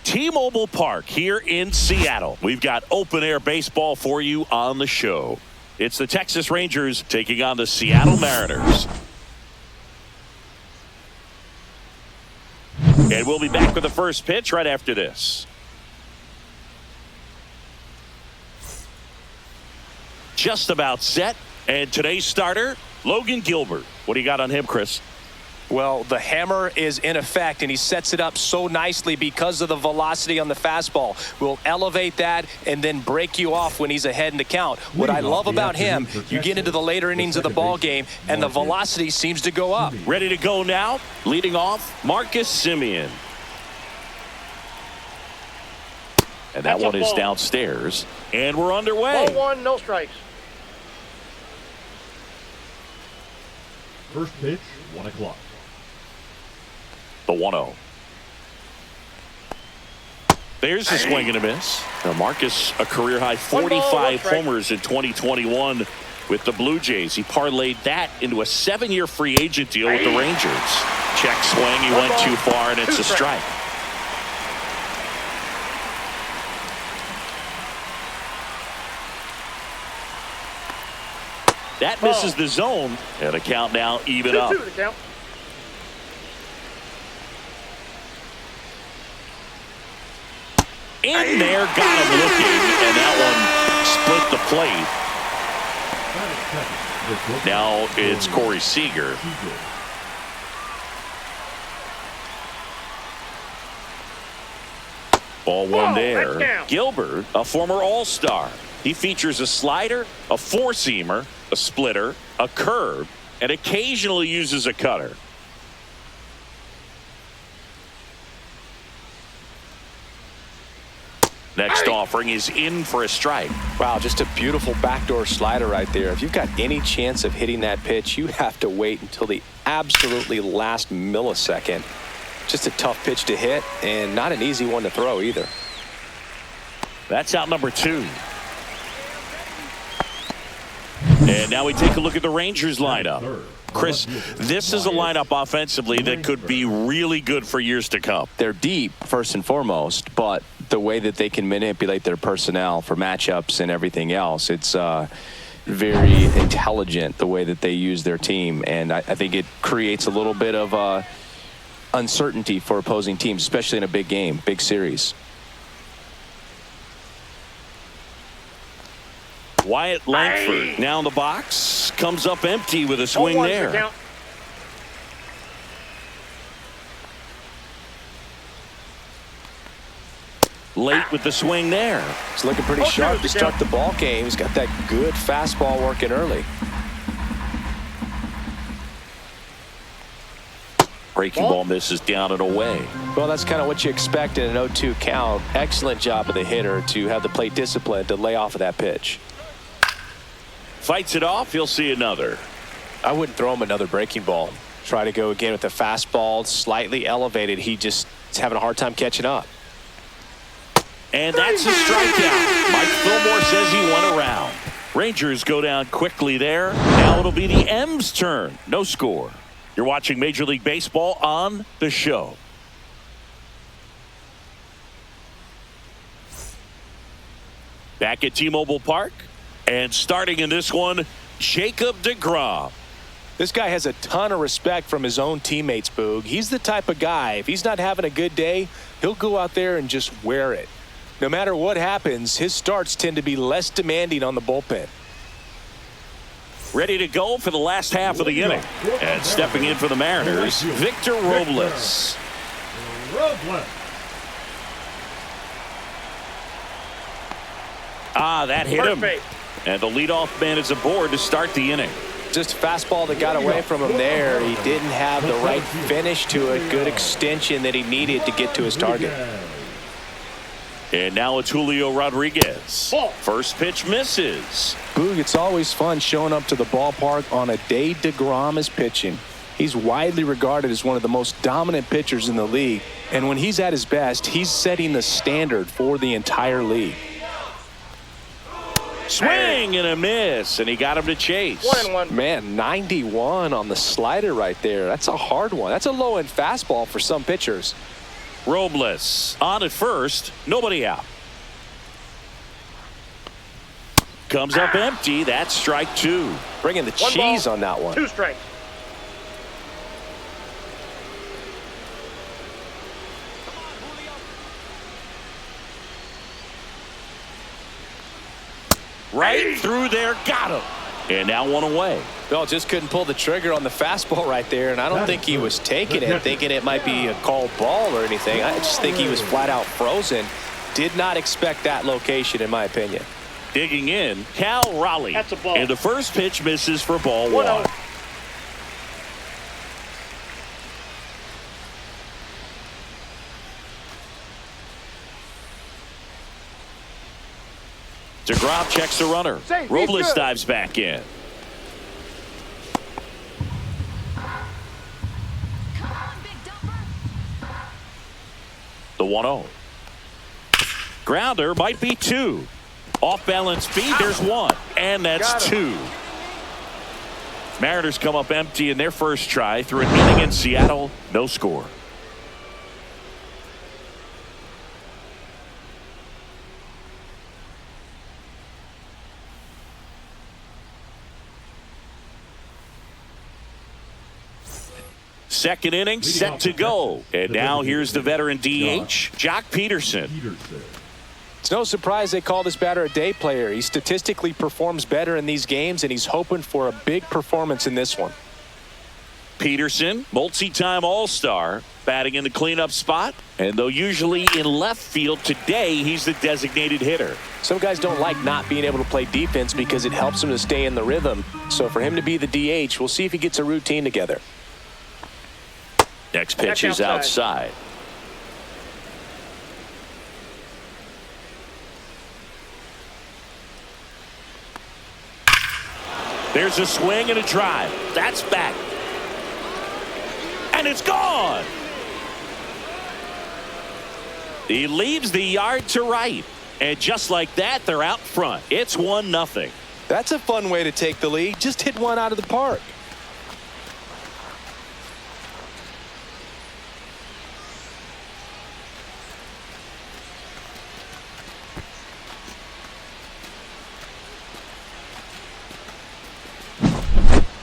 T-Mobile Park here in Seattle. We've got open-air baseball for you on the show. It's the Texas Rangers taking on the Seattle Mariners. And we'll be back with the first pitch right after this. Just about set. And today's starter, Logan Gilbert. What do you got on him, Chris? Well, the hammer is in effect, and he sets it up so nicely because of the velocity on the fastball. Will elevate that and then break you off when he's ahead in the count. What I love about him, you get into the later innings of the ball game, and the velocity seems to go up. Ready to go now, leading off, Marcus Semien. And that one is downstairs, and we're underway. Ball one, no strikes. First pitch, 1 o'clock. The 1-0. There's a swing and a miss. Now Marcus, a career-high 45 homers in 2021 with the Blue Jays. He parlayed that into a 7-year free agent deal with the Rangers. Check swing, he went too far, and it's a strike. That misses the zone, and the count now even up. 2-2 the count. In there, got him looking, and that one split the plate. Now it's Corey Seager. Ball one there. Gilbert, a former All-Star. He features a slider, a four-seamer, a splitter, a curve, and occasionally uses a cutter. Next offering is in for a strike. Wow, just a beautiful backdoor slider right there. If you've got any chance of hitting that pitch, you have to wait until the absolutely last millisecond. Just a tough pitch to hit, and not an easy one to throw either. That's out number 2. And now we take a look at the Rangers lineup. Chris, this is a lineup offensively that could be really good for years to come. They're deep, first and foremost, but the way that they can manipulate their personnel for matchups and everything else, it's very intelligent the way that they use their team. And I think it creates a little bit of uncertainty for opposing teams, especially in a big game, big series. Wyatt Langford now in the box, comes up empty with a swing there. Late with the swing there. He's looking pretty sharp to start the ball game. He's got that good fastball working early. Breaking ball misses down and away. Well, that's kind of what you expect in an 0-2 count. Excellent job of the hitter to have the plate discipline to lay off of that pitch. Fights it off, he'll see another. I wouldn't throw him another breaking ball. Try to go again with the fastball, slightly elevated. He just is having a hard time catching up. And that's a strikeout. Mike Fillmore says he went around. Rangers go down quickly there. Now it'll be the M's turn. No score. You're watching Major League Baseball on the show. Back at T-Mobile Park. And starting in this one, Jacob deGrom. This guy has a ton of respect from his own teammates, Boog. He's the type of guy, if he's not having a good day, he'll go out there and just wear it. No matter what happens, his starts tend to be less demanding on the bullpen. Ready to go for the last half of the inning. And stepping in for the Mariners, Victor Robles. That hit him. And the leadoff man is aboard to start the inning. Just a fastball that got away from him there. He didn't have the right finish to it. Good extension that he needed to get to his target. And now it's Julio Rodriguez. First pitch misses. Boog, it's always fun showing up to the ballpark on a day deGrom is pitching. He's widely regarded as one of the most dominant pitchers in the league. And when he's at his best, he's setting the standard for the entire league. Swing and a miss, and he got him to chase. 1-1. Man, 91 on the slider right there. That's a hard one. That's a low-end fastball for some pitchers. Robles on at first. Nobody out. Comes up empty. That's strike two. Bringing the cheese on that one. 2 strikes. Right through there. Got him. And now one away. Well, just couldn't pull the trigger on the fastball right there, and I don't think he was taking it, thinking it might be a called ball or anything. I just think he was flat out frozen. Did not expect that location, in my opinion. Digging in, Cal Raleigh. That's a ball. And the first pitch misses for ball one. DeGrom checks the runner. Robles dives back in. The 1-0. Grounder might be 2. Off balance speed, there's 1. And that's 2. Mariners come up empty in their first try through an inning in Seattle. No score. Second inning set to go. And now here's the veteran DH, Jock Peterson. It's no surprise they call this batter a day player. He statistically performs better in these games, and he's hoping for a big performance in this one. Peterson, multi-time All-Star, batting in the cleanup spot. And though usually in left field, today he's the designated hitter. Some guys don't like not being able to play defense because it helps them to stay in the rhythm. So for him to be the DH, we'll see if he gets a routine together. Next pitch is outside. There's a swing and a drive. That's back. And it's gone. He leaves the yard to right. And just like that, they're out front. It's 1-0. That's a fun way to take the lead. Just hit one out of the park.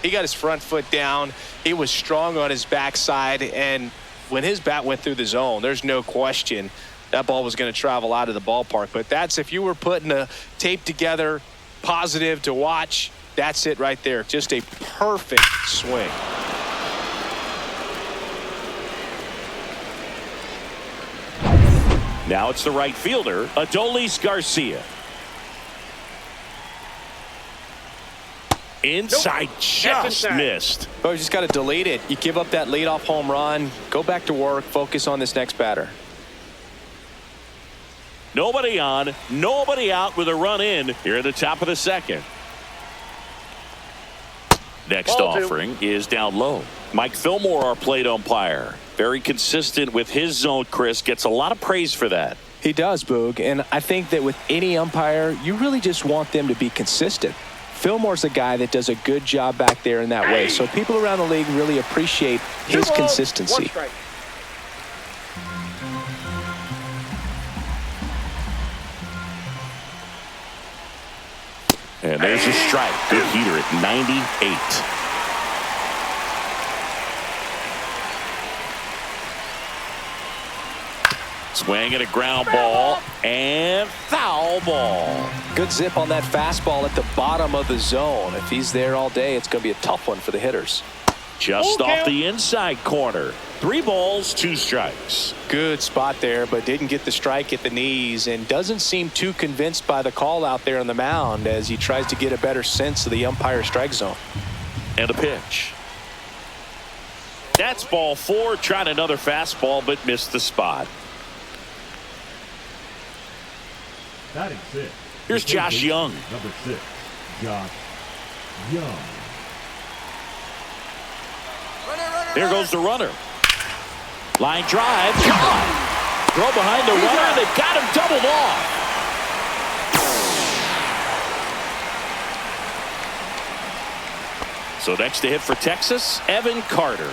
He got his front foot down. He was strong on his backside, and when his bat went through the zone, there's no question that ball was going to travel out of the ballpark. But that's, if you were putting a tape together, positive to watch, that's it right there. Just a perfect swing. Now it's the right fielder, Adolis Garcia. Inside, just missed. Oh, you just got to delete it. You give up that leadoff home run, go back to work, focus on this next batter. Nobody on, nobody out with a run in here at the top of the second. Next offering is down low. Mike Fillmore, our plate umpire. Very consistent with his zone, Chris. Gets a lot of praise for that. He does, Boog. And I think that with any umpire, you really just want them to be consistent. Fillmore's a guy that does a good job back there in that way. So people around the league really appreciate his consistency. And there's a strike. Good heater at 98. Swing at a ground ball and foul ball. Good zip on that fastball at the bottom of the zone. If he's there all day, it's going to be a tough one for the hitters. Just off the inside corner. 3 balls, 2 strikes. Good spot there, but didn't get the strike at the knees and doesn't seem too convinced by the call out there on the mound as he tries to get a better sense of the umpire strike zone. And a pitch. That's ball 4. Tried another fastball but missed the spot. Here's Josh Young. Number 6, Josh Young. There goes the runner. Line drive. Gone. Throw behind the runner. They've got him doubled off. So next to hit for Texas, Evan Carter.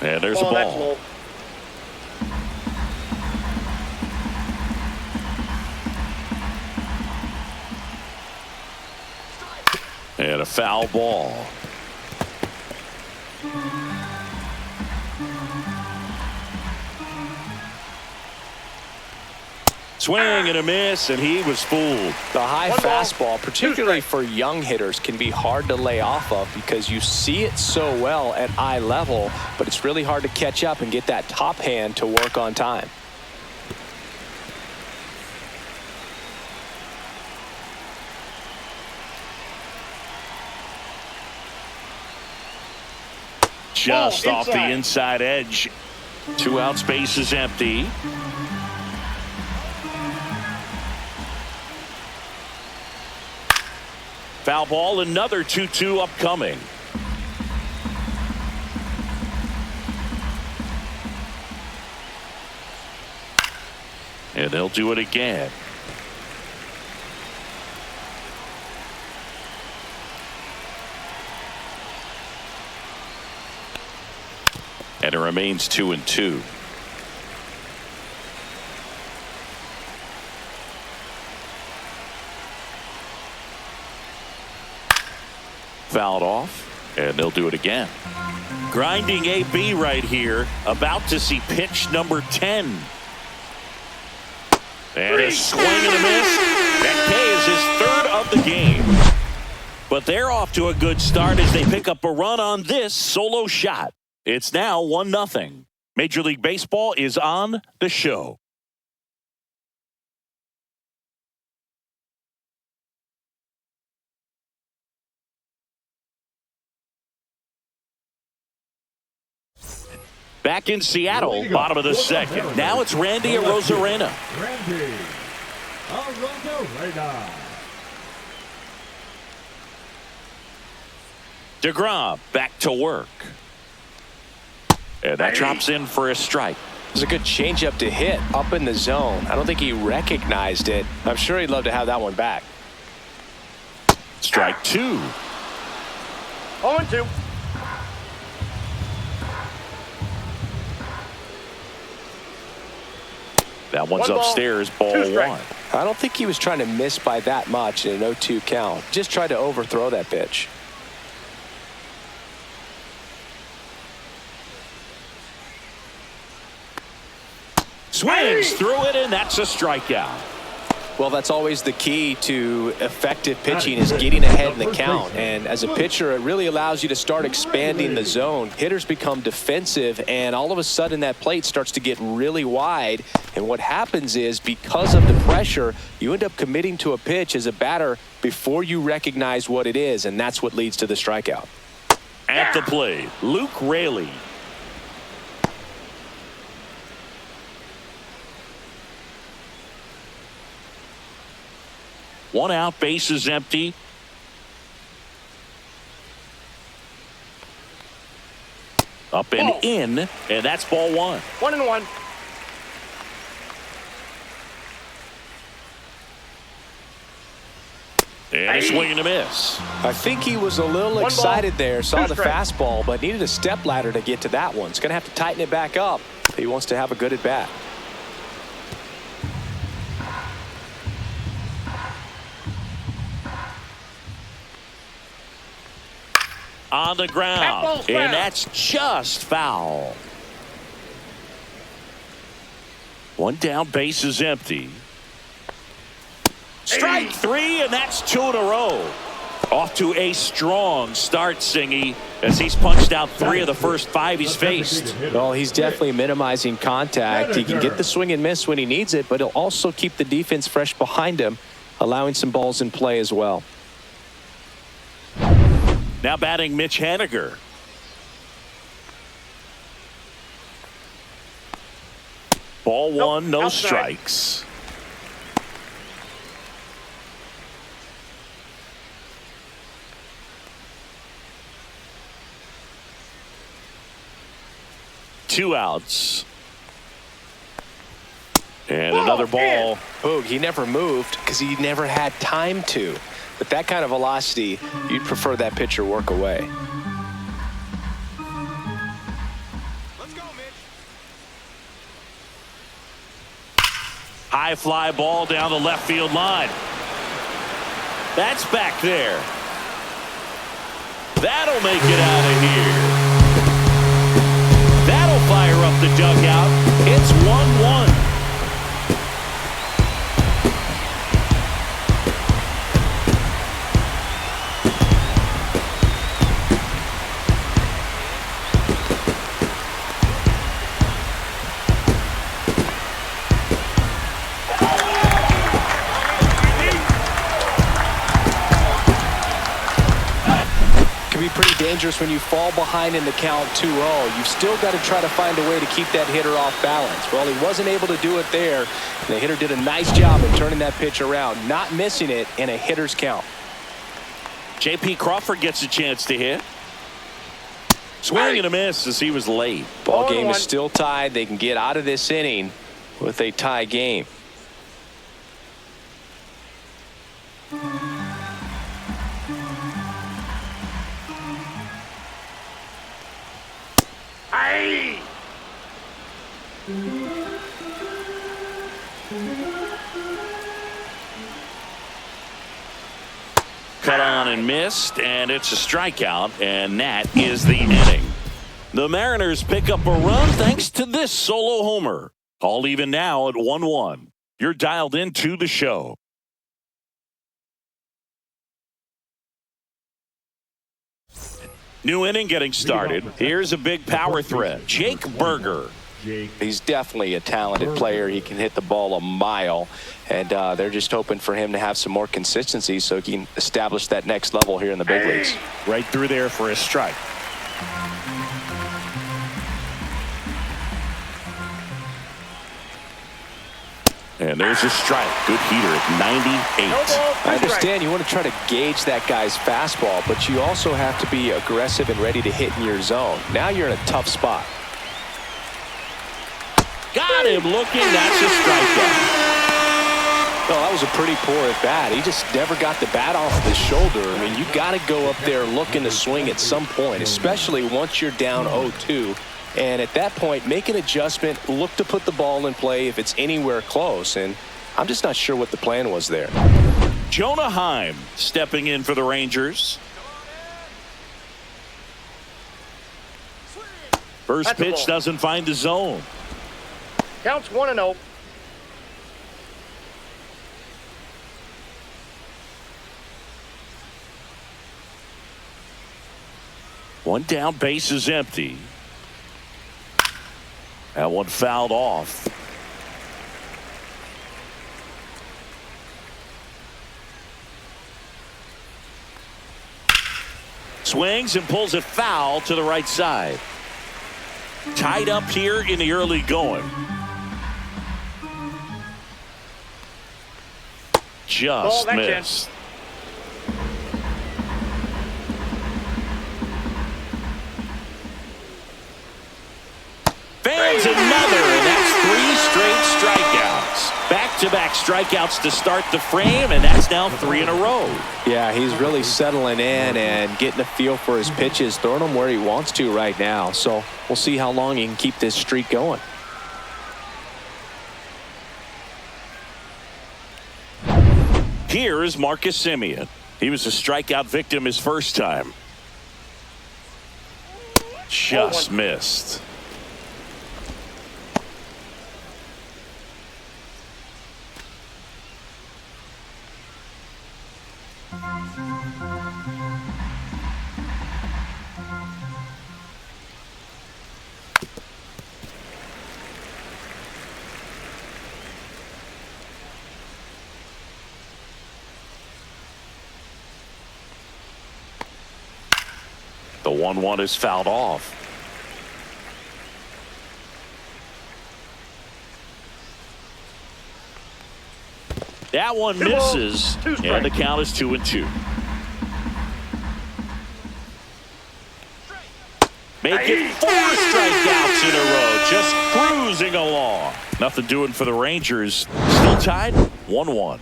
And there's a ball. And a foul ball. Swing and a miss, and he was fooled. The high fastball, particularly for young hitters, can be hard to lay off of because you see it so well at eye level, but it's really hard to catch up and get that top hand to work on time. Just off the inside edge. 2 outs, base is empty. Foul ball, another 2-2 upcoming. And they'll do it again. And it remains 2-2. Fouled off, and they'll do it again. Grinding AB right here, about to see pitch number 10. And a swing and a miss. That K is his 3rd of the game. But they're off to a good start as they pick up a run on this solo shot. It's now 1-0. Major League Baseball is on the show. Back in Seattle, bottom of the 2nd. Now it's Randy Arozarena. Randy Arozarena. DeGrom back to work. And that drops in for a strike. It was a good changeup to hit up in the zone. I don't think he recognized it. I'm sure he'd love to have that one back. Strike 2. 0-2. That one's upstairs, ball 1. I don't think he was trying to miss by that much in an 0-2 count. Just tried to overthrow that pitch. Swings through it, and that's a strikeout. Well, that's always the key to effective pitching, is getting ahead in the count. And as a pitcher, it really allows you to start expanding the zone. Hitters become defensive, and all of a sudden that plate starts to get really wide. And what happens is, because of the pressure, you end up committing to a pitch as a batter before you recognize what it is, and that's what leads to the strikeout. At the plate, Luke Raley. One out, base is empty. Up and in, and that's ball 1. 1-1. And a swing and a miss. I think he was a little excited there, saw the fastball, but needed a step ladder to get to that one. He's going to have to tighten it back up if he wants to have a good at bat. On the ground, and that's just foul. One down, base is empty. Strike 3, and that's 2 in a row. Off to a strong start, Singy, as he's punched out 3 of the first 5 he's faced. Well, he's definitely minimizing contact. He can get the swing and miss when he needs it, but he'll also keep the defense fresh behind him, allowing some balls in play as well. Now batting Mitch Haniger. Ball 1, no strikes. Two outs. And another ball. Boog, he never moved because he never had time to. With that kind of velocity, you'd prefer that pitcher work away. High fly ball down the left field line. That's back there. That'll make it out of here. That'll fire up the dugout. It's 1-1. Pretty dangerous when you fall behind in the count 2-0. You've still got to try to find a way to keep that hitter off balance. Well, he wasn't able to do it there. The hitter did a nice job of turning that pitch around, not missing it in a hitter's count. J.P. Crawford gets a chance to hit. Swing and a miss as he was late. Ball game is still tied. They can get out of this inning with a tie game. Cut on and missed, and it's a strikeout, and that is the inning. The Mariners pick up a run thanks to this solo homer. All even now at 1-1. You're dialed into the show. New inning getting started. Here's a big power threat. Jake Burger. He's definitely a talented player. He can hit the ball a mile, and they're just hoping for him to have some more consistency so he can establish that next level here in the big leagues. Right through there for a strike. And there's a strike. Good heater at 98. I understand you want to try to gauge that guy's fastball, but you also have to be aggressive and ready to hit in your zone. Now you're in a tough spot. Got him looking. That's a strikeout. No, that was a pretty poor at bat. He just never got the bat off of his shoulder. I mean, you got to go up there looking to swing at some point, especially once you're down 0-2. And at that point, make an adjustment, look to put the ball in play if it's anywhere close. And I'm just not sure what the plan was there. Jonah Heim stepping in for the Rangers. First pitch doesn't find the zone. Counts 1-0. One down, base is empty. That one fouled off. Swings and pulls it foul to the right side. Tied up here in the early going. Just missed. Fans another, and that's 3 straight strikeouts. Back-to-back strikeouts to start the frame, and that's now 3 in a row. Yeah, he's really settling in and getting a feel for his pitches, throwing them where he wants to right now. So we'll see how long he can keep this streak going. Here is Marcus Semien. He was a strikeout victim his first time. Just missed. The 1-1 is fouled off. That one misses, and the count is 2-2. Make it 4 strikeouts in a row, just cruising along. Nothing doing for the Rangers. Still tied, 1-1.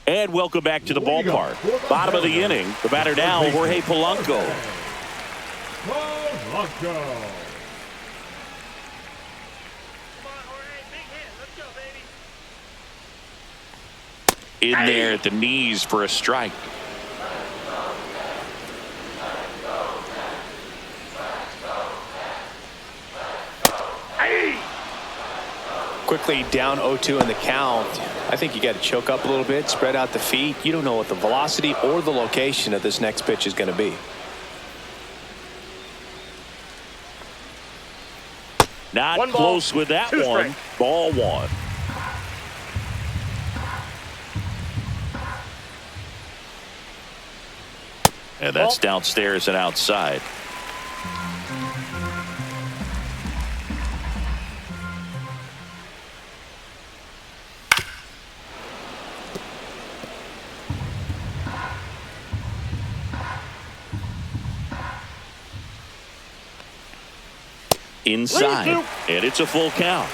And welcome back to the ballpark. Bottom of the inning. The batter now, Jorge Polanco. In there at the knees for a strike. Quickly down 0-2 in the count. I think you got to choke up a little bit, spread out the feet. You don't know what the velocity or the location of this next pitch is going to be. Not One ball, close with that two one. strikes. Ball one. And that's downstairs and outside. Inside, and it's a full count.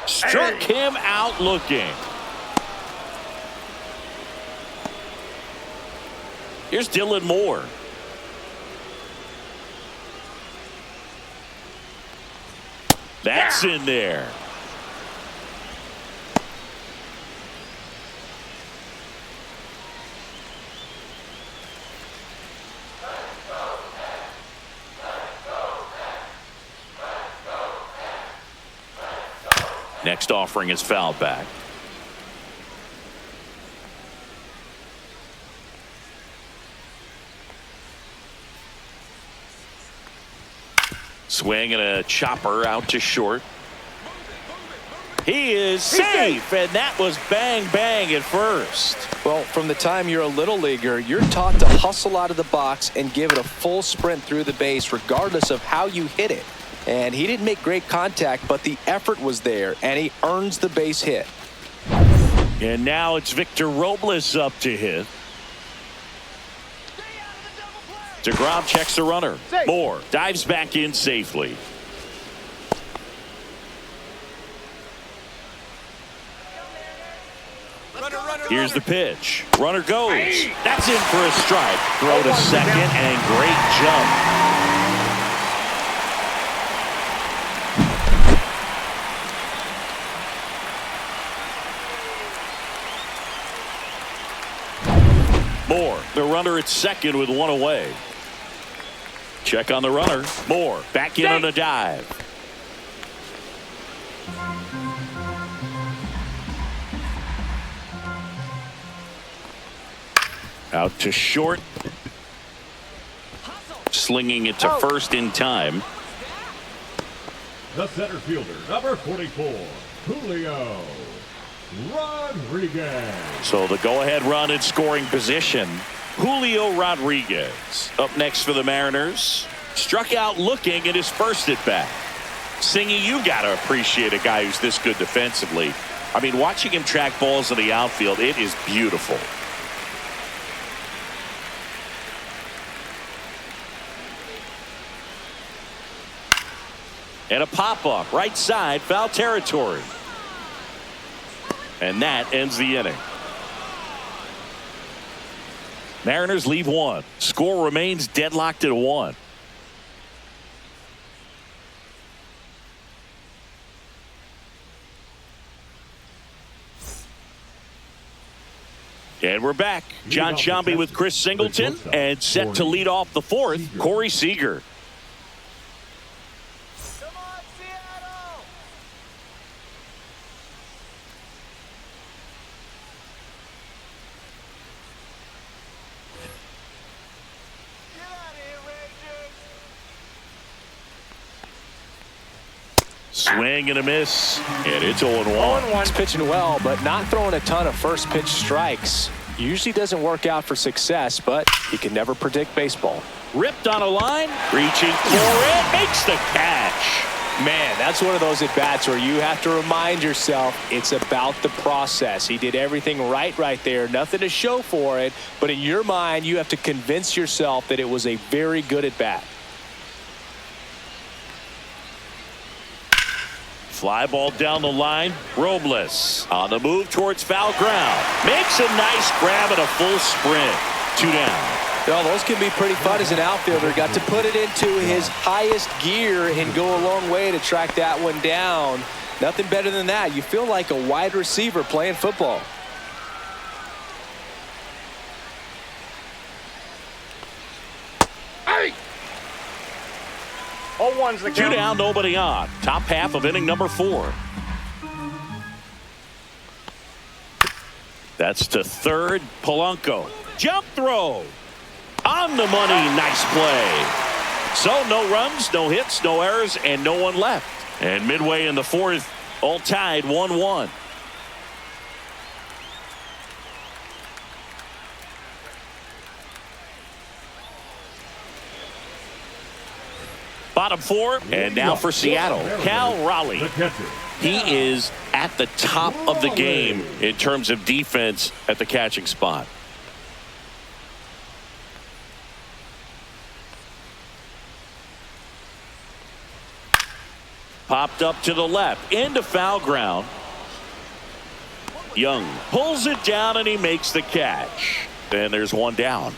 Struck him out looking. Here's Dylan Moore. That's in there. Next offering is fouled back. Swing and a chopper out to short. He is safe, and that was bang bang at first. Well, from the time you're a little leaguer, you're taught to hustle out of the box and give it a full sprint through the base regardless of how you hit it. And he didn't make great contact, but the effort was there, and he earns the base hit. And now it's Victor Robles up to hit. DeGrom checks the runner. Moore dives back in safely. Here's the pitch. Runner goes. That's in for a strike. Throw to second, and great jump. Moore, the runner at second with one away. Check on the runner. Moore back in on a dive. Out to short. Slinging it to first in time. The center fielder, number 44, Julio Rodriguez. So the go-ahead run in scoring position. Julio Rodriguez up next for the Mariners. Struck out looking at his first at bat. Singy, you got to appreciate a guy who's this good defensively. I mean, watching him track balls in the outfield, it is beautiful. And a pop-up right side, foul territory. And that ends the inning. Mariners leave one. Score remains deadlocked at 1. And we're back. John Sciambi with Chris Singleton, and set to lead off the fourth, Corey Seager. Swing and a miss, and it's 0-1. He's pitching well, but not throwing a ton of first pitch strikes. Usually doesn't work out for success, but you can never predict baseball. Ripped on a line, reaching for it, makes the catch. Man, that's one of those at-bats where you have to remind yourself it's about the process. He did everything right there, nothing to show for it, but in your mind, you have to convince yourself that it was a very good at-bat. Fly ball down the line. Robles on the move towards foul ground. Makes a nice grab and a full sprint. 2 down. Well, those can be pretty fun as an outfielder. Got to put it into his highest gear and go a long way to track that one down. Nothing better than that. You feel like a wide receiver playing football. Hey! 0-1's the 2 count. down, nobody on. Top half of inning number 4. That's to third. Polanco. Jump throw. On the money. Nice play. So no runs, no hits, no errors, and no one left. And midway in the 4th, all tied 1-1. Bottom 4, and now for Seattle, Cal Raleigh. He is at the top of the game in terms of defense at the catching spot. Popped up to the left, into foul ground. Young pulls it down and he makes the catch. And there's 1 down.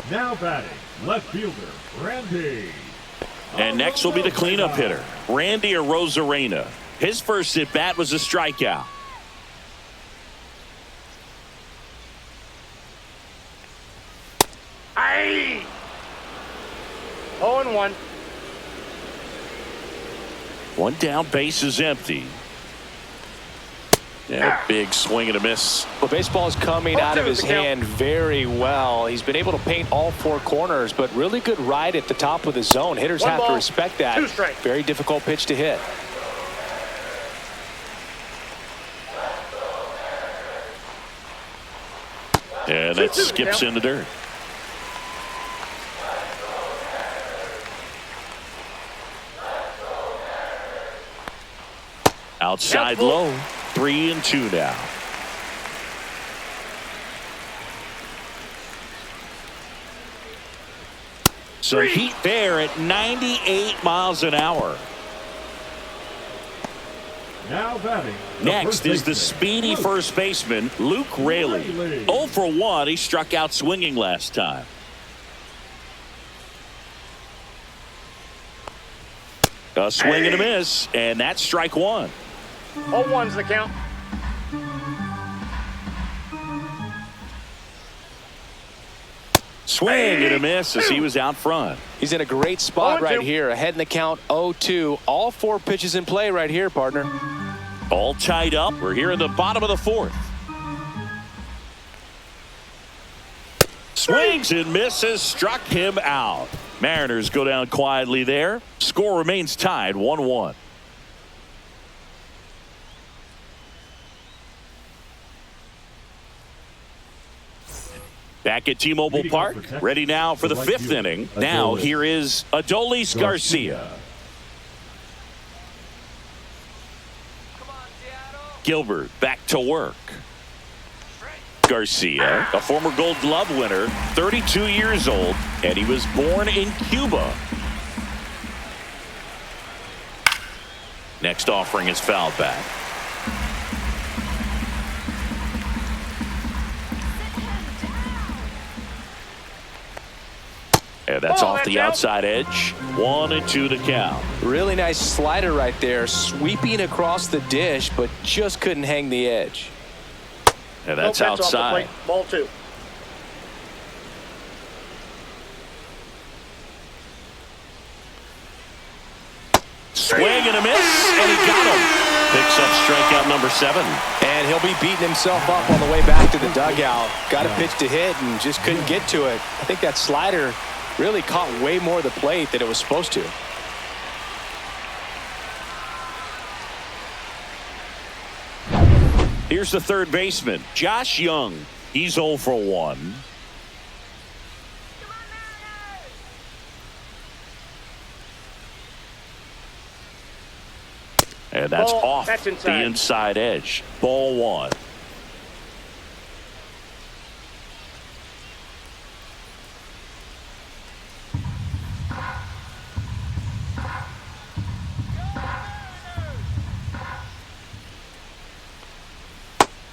Now batting, left fielder, Randy. And next will be the cleanup hitter, Randy Arozarena. His first at bat was a strikeout. Aye! 0-1. 1 down, base is empty. Yeah, big swing and a miss. Well, baseball is coming out of his hand very well. He's been able to paint all 4 corners, but really good ride at the top of the zone. Hitters have to respect that. 2 strikes. Very difficult pitch to hit. Yeah, that skips in the dirt. Outside low. 3-2 now. So heat there at 98 miles an hour. Now batting. Next is the speedy first baseman, Luke Raley. 0 for 1. He struck out swinging last time. A swing and a miss, and that's strike 1. 0-1's the count. Swing and a miss as he was out front. He's in a great spot right here. Ahead in the count 0-2. All 4 pitches in play right here, partner. All tied up. We're here in the bottom of the 4th. Swings and misses, struck him out. Mariners go down quietly there. Score remains tied 1-1. Back at T-Mobile Park, ready now for the 5th inning. Now here is Adolis Garcia. Gilbert back to work. Garcia, a former Gold Glove winner, 32 years old, and he was born in Cuba. Next offering is foul back. And that's off the outside edge. 1-2 to count. Really nice slider right there, sweeping across the dish, but just couldn't hang the edge. And that's outside. Ball 2. Swing and a miss, and he got him. Picks up strikeout number 7. And he'll be beating himself up on the way back to the dugout. Got a pitch to hit and just couldn't get to it. I think that slider really caught way more of the plate than it was supposed to. Here's the third baseman, Josh Young. He's 0 for 1. And that's off the inside edge. Ball 1.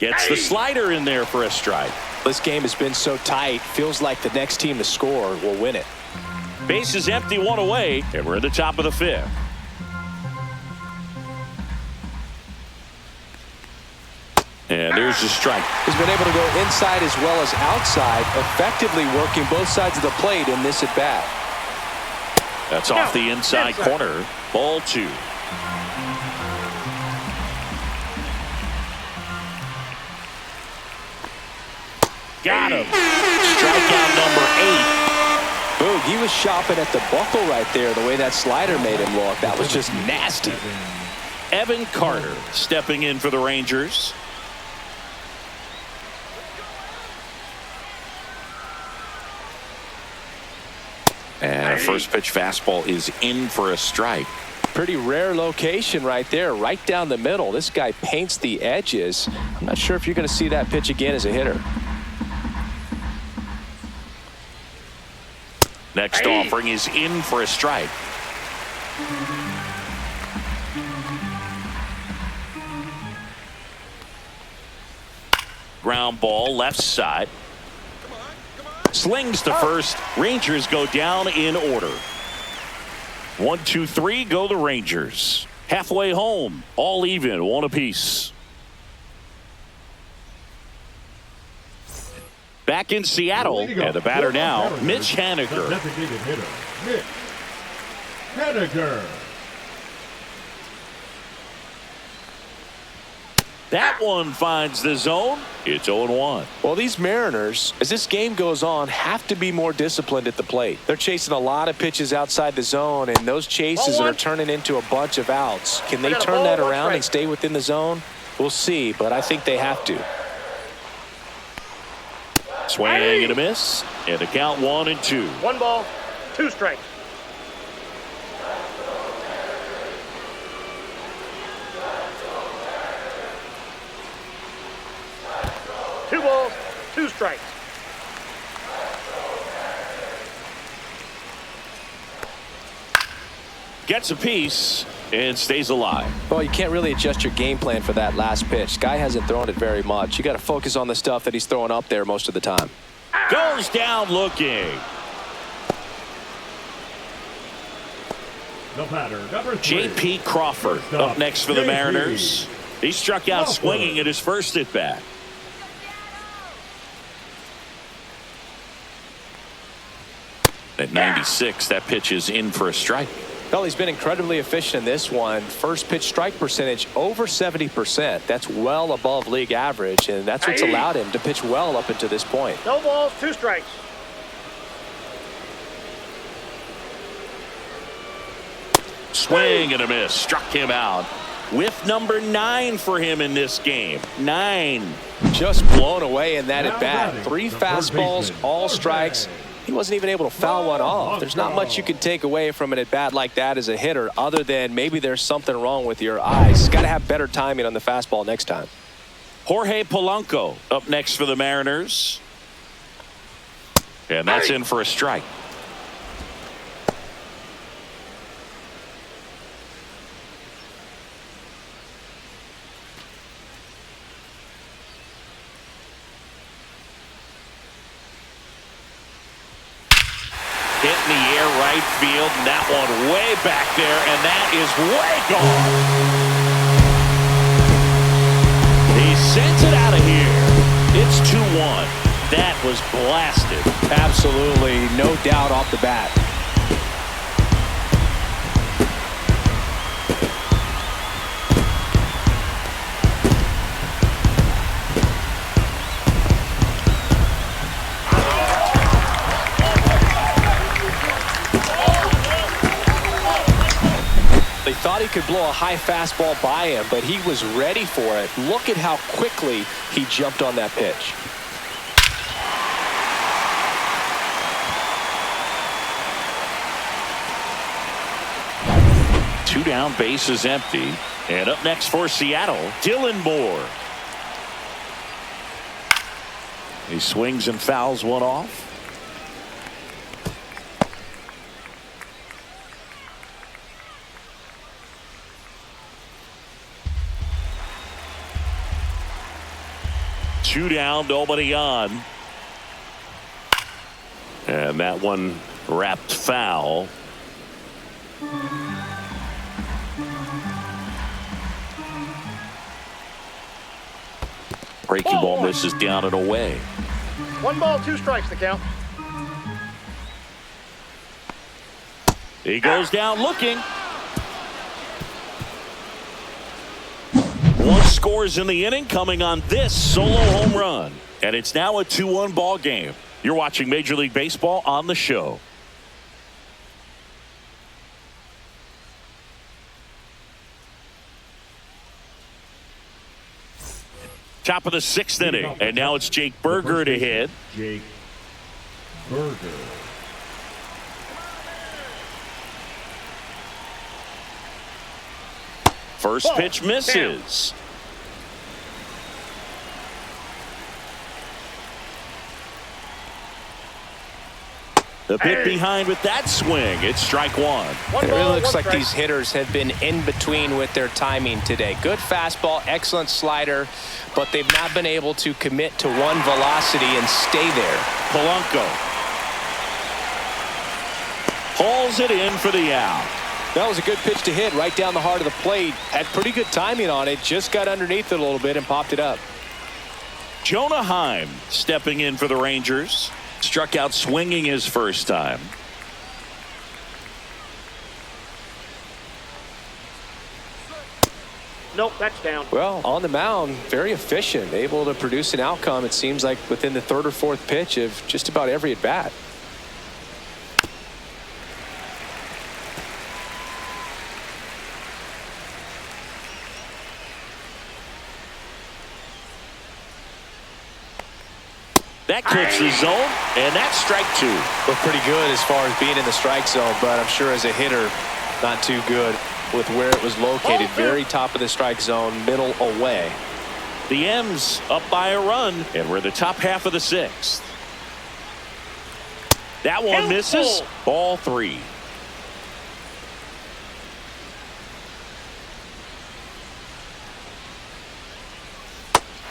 Gets the slider in there for a strike. This game has been so tight. Feels like the next team to score will win it. Base is empty, one away, and we're at the top of the fifth. And there's the strike. He's been able to go inside as well as outside, effectively working both sides of the plate in this at bat. That's off the inside corner. Ball 2. Got him. Strikeout number 8. Boog, he was shopping at the buckle right there, the way that slider made him look. That was just nasty. Evan Carter stepping in for the Rangers. And a first pitch fastball is in for a strike. Pretty rare location right there, right down the middle. This guy paints the edges. I'm not sure if you're going to see that pitch again as a hitter. Next offering is in for a strike. Ground ball left side. Slings to first. Rangers go down in order. 1, 2, 3 go the Rangers. Halfway home, all even, one apiece. Back in Seattle, and the batter now, Mitch Haniger. Designated hitter, Mitch Haniger. That one finds the zone. It's 0-1. Well, these Mariners, as this game goes on, have to be more disciplined at the plate. They're chasing a lot of pitches outside the zone, and those chases are turning into a bunch of outs. Can they turn that around and stay within the zone? We'll see, but I think they have to. Swing and a miss, and the count 1-2. 1 ball, 2 strikes. Two balls, 2 strikes. Gets a piece and stays alive. Well, you can't really adjust your game plan for that last pitch. Guy hasn't thrown it very much. You got to focus on the stuff that he's throwing up there most of the time. Goes down looking. The batter, number 3. J.P. Crawford up next for the Mariners. He struck out swinging at his first at bat. At 96, that pitch is in for a strike. Well, he's been incredibly efficient in this one. First pitch strike percentage over 70%. That's well above league average, and that's what's allowed him to pitch well up until this point. No balls, 2 strikes. Swing and a miss. Struck him out. With number 9 for him in this game. 9. Just blown away in that at bat. 3 fastballs, all strikes. He wasn't even able to foul one off. There's not much you can take away from an at bat like that as a hitter, other than maybe there's something wrong with your eyes. Got to have better timing on the fastball next time. Jorge Polanco up next for the Mariners. And that's in for a strike. Hit in the air right field, and that one way back there, and that is way gone. He sends it out of here. It's 2-1. That was blasted. Absolutely, no doubt off the bat. They thought he could blow a high fastball by him, but he was ready for it. Look at how quickly he jumped on that pitch. Two down, bases empty. And up next for Seattle, Dylan Moore. He swings and fouls one off. 2 down, nobody on. And that one wrapped foul. Breaking ball misses down and away. 1 ball, 2 strikes to count. He goes down looking. One scores in the inning coming on this solo home run. And it's now a 2-1 ball game. You're watching Major League Baseball on the show. Top of the 6th inning, and now it's Jake Burger to hit. Jake Burger. First pitch misses. The bit behind with that swing. It's strike 1. It really looks like these hitters have been in between with their timing today. Good fastball, excellent slider, but they've not been able to commit to one velocity and stay there. Polanco hauls it in for the out. That was a good pitch to hit right down the heart of the plate. Had pretty good timing on it. Just got underneath it a little bit and popped it up. Jonah Heim stepping in for the Rangers. Struck out swinging his first time. Nope, that's down. Well, on the mound, very efficient, able to produce an outcome, it seems like, within the 3rd or 4th pitch of just about every at bat. That clips the zone, and that's strike 2. Looked pretty good as far as being in the strike zone, but I'm sure as a hitter, not too good with where it was located. Very top of the strike zone, middle away. The M's up by a run, and we're the top half of the 6th. That one misses. Ball 3.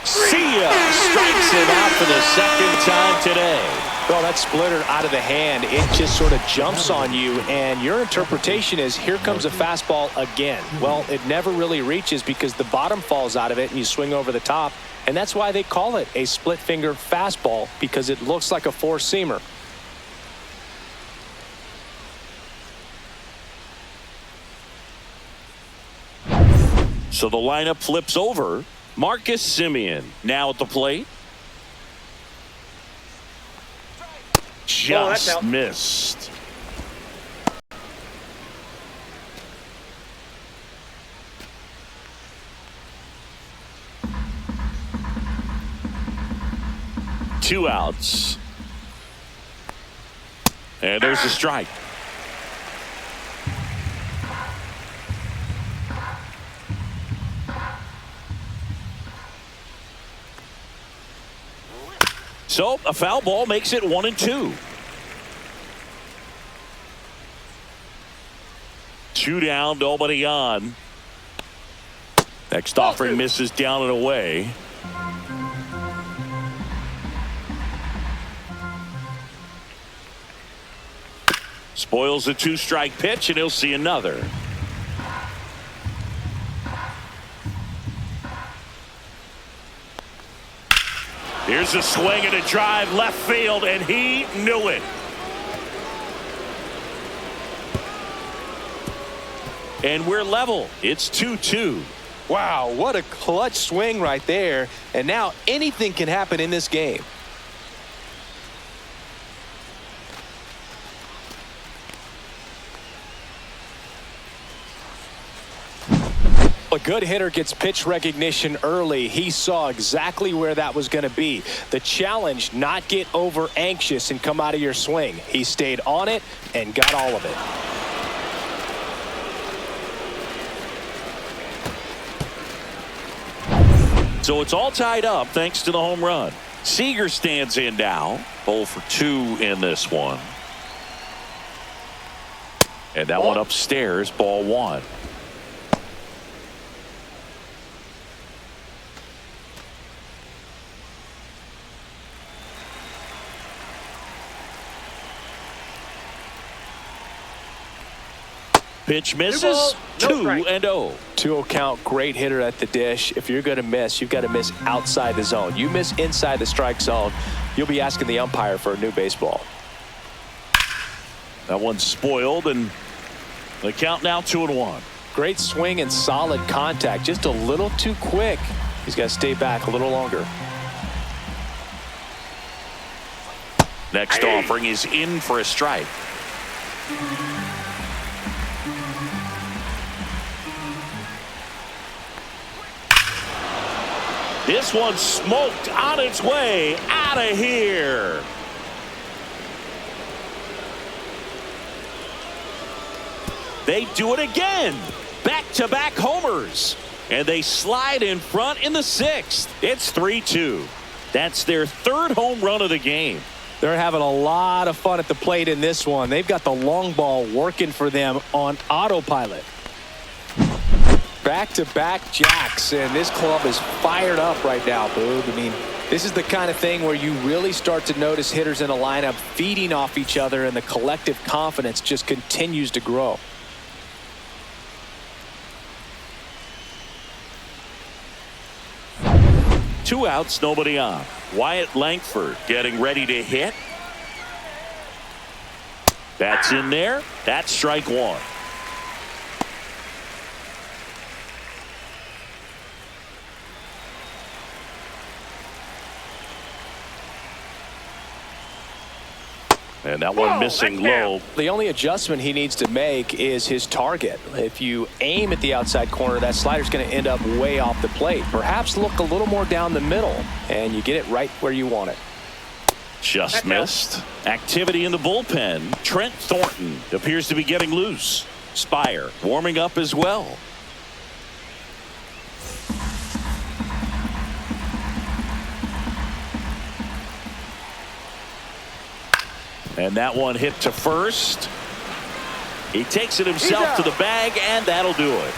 See ya. Strikes him out for the 2nd time today. Well, that splitter out of the hand, it just sort of jumps on you, and your interpretation is, here comes a fastball again. Well, it never really reaches because the bottom falls out of it and you swing over the top, and that's why they call it a split finger fastball, because it looks like a 4-seamer. So the lineup flips over. Marcus Semien now at the plate. Just missed. Two outs. And there's a strike. So a foul ball makes it 1-2. 2 down, nobody on. Next offering misses down and away. Spoils the 2-strike pitch, and he'll see another. Here's a swing and a drive left field, and he knew it. And we're level. It's 2-2. Wow, what a clutch swing right there. And now anything can happen in this game. A good hitter gets pitch recognition early. He saw exactly where that was going to be. The challenge, not get over anxious and come out of your swing. He stayed on it and got all of it. So it's all tied up thanks to the home run. Seager stands in now. 0 for 2 in this one. And that one upstairs, ball 1. Pitch misses. balls, no 2-0. 2-0 count, great hitter at the dish. If you're going to miss, you've got to miss outside the zone. You miss inside the strike zone, you'll be asking the umpire for a new baseball. That one's spoiled, and the count now 2-1. Great swing and solid contact. Just a little too quick. He's got to stay back a little longer. Next offering is in for a strike. This one's smoked on its way out of here. They do it again. Back-to-back homers. And they slide in front in the 6th. It's 3-2. That's their 3rd home run of the game. They're having a lot of fun at the plate in this one. They've got the long ball working for them on autopilot. Back-to-back jacks, and this club is fired up right now, Boog. I mean, this is the kind of thing where you really start to notice hitters in a lineup feeding off each other, and the collective confidence just continues to grow. Two outs, nobody on. Wyatt Langford getting ready to hit. That's in there. That's strike 1. And that one missing low. The only adjustment he needs to make is his target. If you aim at the outside corner, that slider's going to end up way off the plate. Perhaps look a little more down the middle, and you get it right where you want it. Just missed. Activity in the bullpen. Trent Thornton appears to be getting loose. Spire warming up as well. And that one hit to first. He takes it himself to the bag, and that'll do it.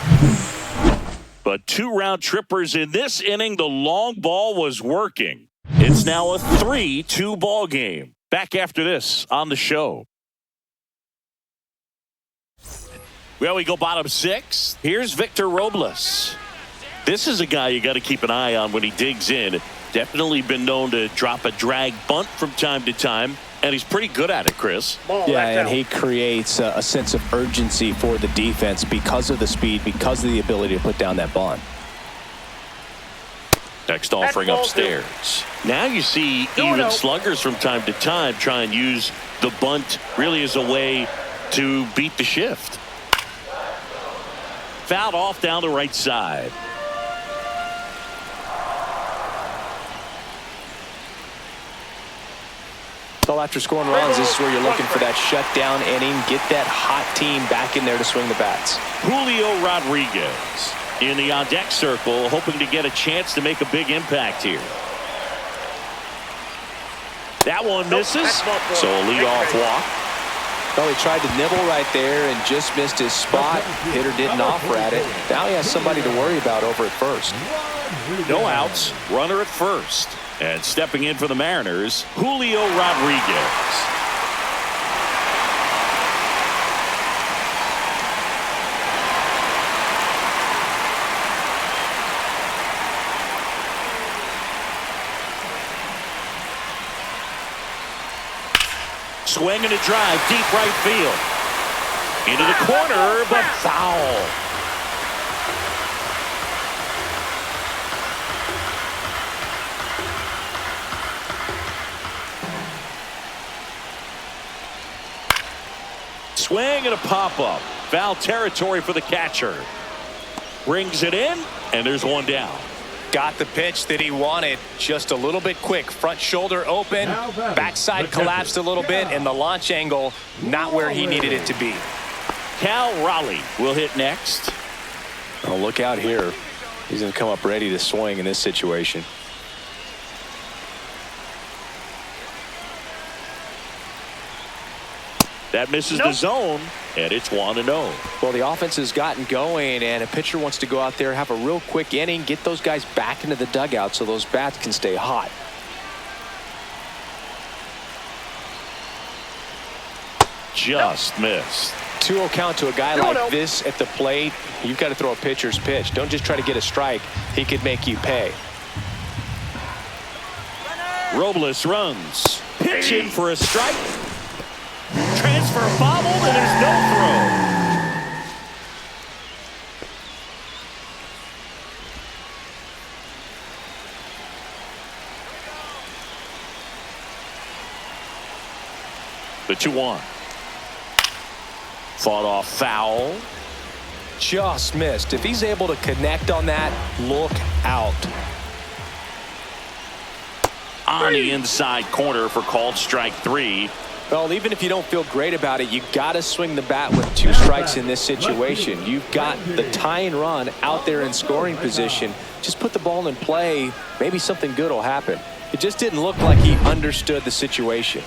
But 2 round trippers in this inning. The long ball was working. It's now a 3-2 ball game. Back after this on the show. Well, we go bottom 6. Here's Victor Robles. This is a guy you got to keep an eye on when he digs in. Definitely been known to drop a drag bunt from time to time. And he's pretty good at it, Chris. Yeah, and he creates a sense of urgency for the defense because of the speed, because of the ability to put down that bunt. Next offering upstairs. Now you see even sluggers from time to time try and use the bunt really as a way to beat the shift. Fouled off down the right side. So after scoring runs, this is where you're looking for that shutdown inning. Get that hot team back in there to swing the bats. Julio Rodriguez in the on-deck circle, hoping to get a chance to make a big impact here. That one misses, so a leadoff walk. Well, he tried to nibble right there and just missed his spot. Hitter didn't offer at it. Now he has somebody to worry about over at first. No outs, runner at first. And stepping in for the Mariners, Julio Rodriguez. Swing and a drive, deep right field. Into the corner, but foul. Swing and a pop-up. Foul territory for the catcher. Brings it in, and there's one down. Got the pitch that he wanted, just a little bit quick. Front shoulder open, backside collapsed a little bit, and the launch angle not where he needed it to be. Cal Raleigh will hit next. Oh, look out here. He's going to come up ready to swing in this situation. That misses the zone, and it's 1-0. Well, the offense has gotten going, and a pitcher wants to go out there, have a real quick inning, get those guys back into the dugout so those bats can stay hot. Just missed. 2-0 count to a guy like this at the plate, you've got to throw a pitcher's pitch. Don't just try to get a strike. He could make you pay. Robles runs. Pitch in for a strike. Transfer bobbled, and there's no throw. The 2-1. Fought off foul. Just missed. If he's able to connect on that, look out. On the inside corner for called strike 3. Well, even if you don't feel great about it, you got to swing the bat with 2 strikes in this situation. You've got the tying run out there in scoring position. Just put the ball in play. Maybe something good will happen. It just didn't look like he understood the situation.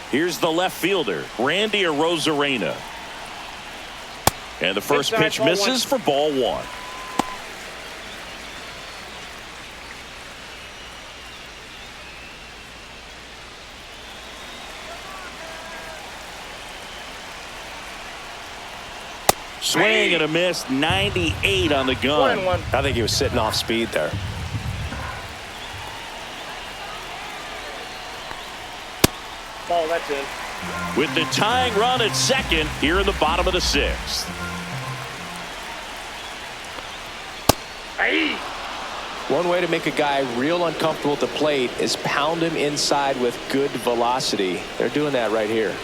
Here's the left fielder, Randy Arozarena. And the first Inside, pitch ball misses for ball 1. Swing and a miss, 98 on the gun. 1-1. I think he was sitting off speed there. Ball, that's in. With the tying run at second here in the bottom of the 6th. Hey. One way to make a guy real uncomfortable at the plate is pound him inside with good velocity. They're doing that right here.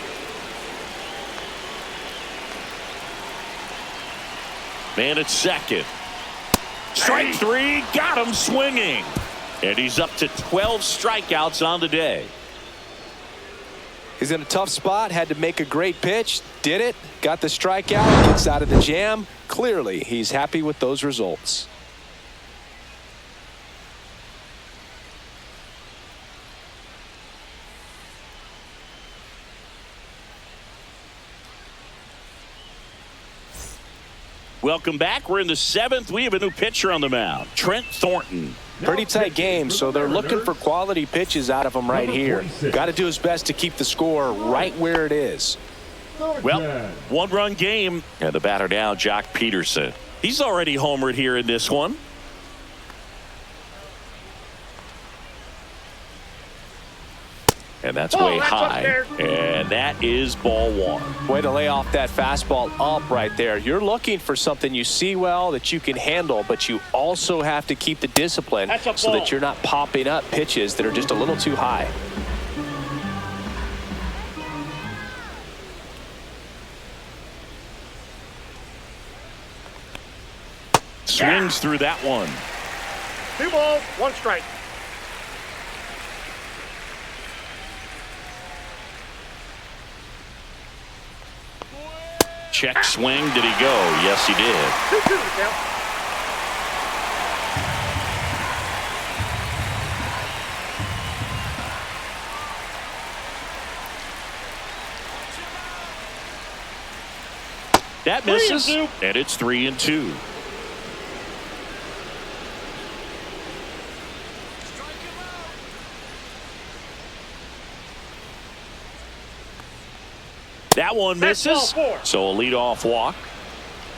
Man at second. Strike 3, got him swinging. And he's up to 12 strikeouts on the day. He's in a tough spot, had to make a great pitch, did it, got the strikeout, gets out of the jam. Clearly, he's happy with those results. Welcome back. We're in the 7th. We have a new pitcher on the mound, Trent Thornton. Pretty tight game, so they're looking for quality pitches out of him right here. Got to do his best to keep the score right where it is. Well, 1-run game. And the batter now, Jock Peterson. He's already homered here in this one. And that's way high. And that is ball 1. Way to lay off that fastball up right there. You're looking for something you see well that you can handle, but you also have to keep the discipline so that you're not popping up pitches that are just a little too high. Swings through that one. 2 balls, 1 strike. Check swing. Did he go? Yes, he did. 2-2 the count. That misses, and it's 3-2. That one misses, so a leadoff walk.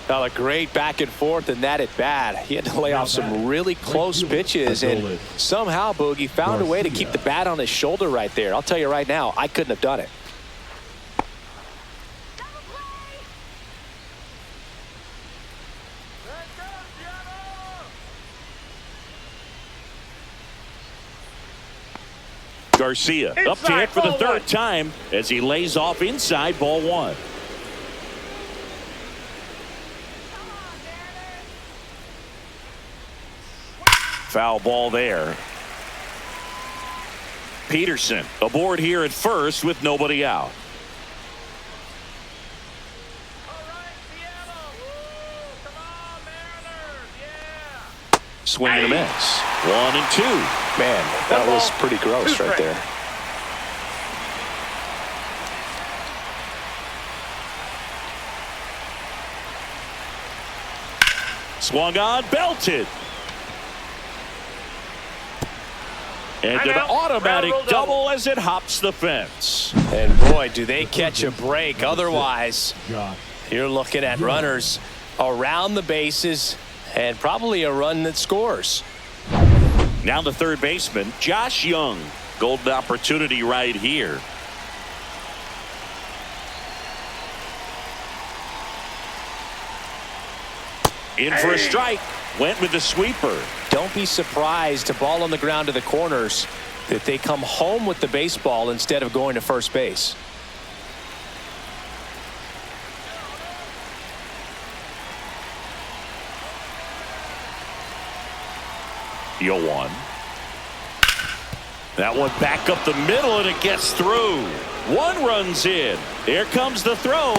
Now a great back and forth in that at bat. He had to lay off some really close pitches, and somehow Boogie found a way to keep the bat on his shoulder right there. I'll tell you right now, I couldn't have done it. Garcia up to hit for the 3rd time as he lays off inside ball 1. Foul ball there. Peterson aboard here at first with nobody out. Swing and a miss. 1-2. Man, that was pretty gross right there. Swung on, belted. And an automatic double as it hops the fence. And boy, do they catch a break. Otherwise, You're looking at runners around the bases and probably a run that scores. Now the third baseman, Josh Young. Golden opportunity right here. In for a strike. Went with the sweeper. Don't be surprised, a ball on the ground to the corners, that they come home with the baseball instead of going to first base. Deal one. That one back up the middle, and it gets through. One runs in. There comes the throw.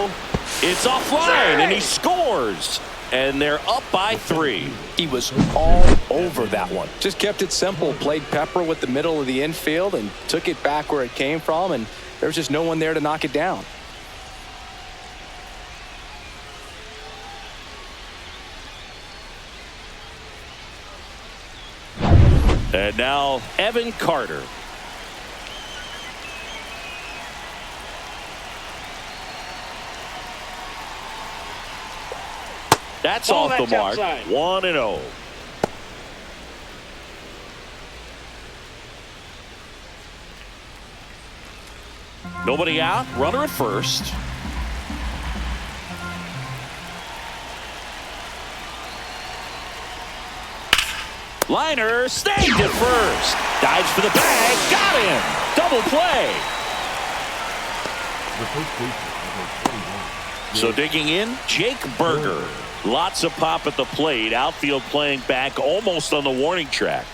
It's offline, and he scores. And they're up by 3. He was all over that one. Just kept it simple, played pepper with the middle of the infield and took it back where it came from, and there was just no one there to knock it down. And now Evan Carter. That's off the mark. Outside. 1-0. Nobody out. Runner at first. Liner stayed at first. Dives for the bag. Got him. Double play. The first baseman, number 21. So digging in, Jake Berger. Lots of pop at the plate. Outfield playing back almost on the warning track.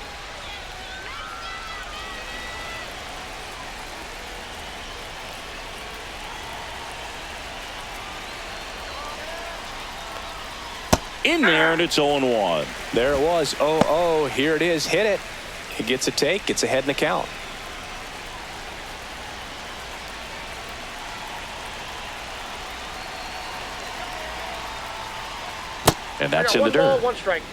In there, and it's 0-1. There it was. 0-0. Here it is. Hit it. He gets a take. Gets ahead in the count. And that's in the One ball, dirt. 1 strike.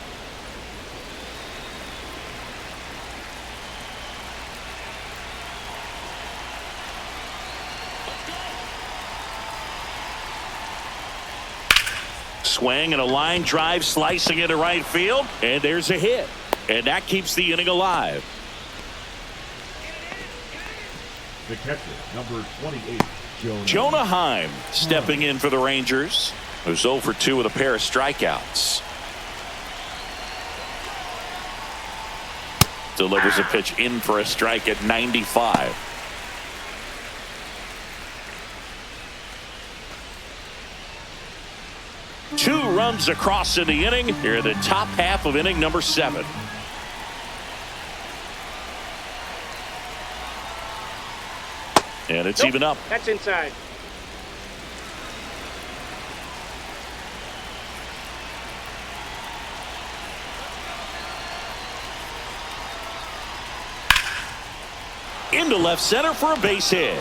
Swing and a line drive, slicing into right field, and there's a hit. And that keeps the inning alive. The catcher, number 28, Jonah Heim stepping in for the Rangers, who's 0 for 2 with a pair of strikeouts. Delivers a pitch in for a strike at 95. Two runs across in the inning. Here in the top half of inning number 7. And it's even up. That's inside. Into left center for a base hit.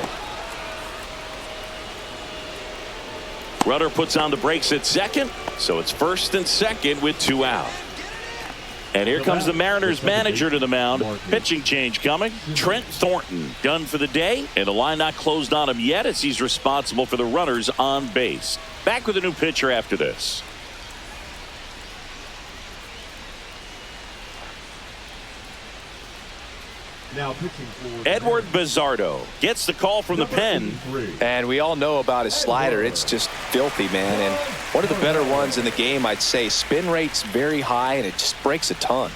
Runner puts on the brakes at second, so it's first and second with 2 out. And here comes the Mariners manager to the mound. Pitching change coming. Trent Thornton done for the day, and the line not closed on him yet as he's responsible for the runners on base. Back with a new pitcher after this. Now pitching for Edward Bizzardo gets the call from the pen. And we all know about his slider. It's just filthy, man. And one of the better ones in the game, I'd say. Spin rate's very high, and it just breaks a ton.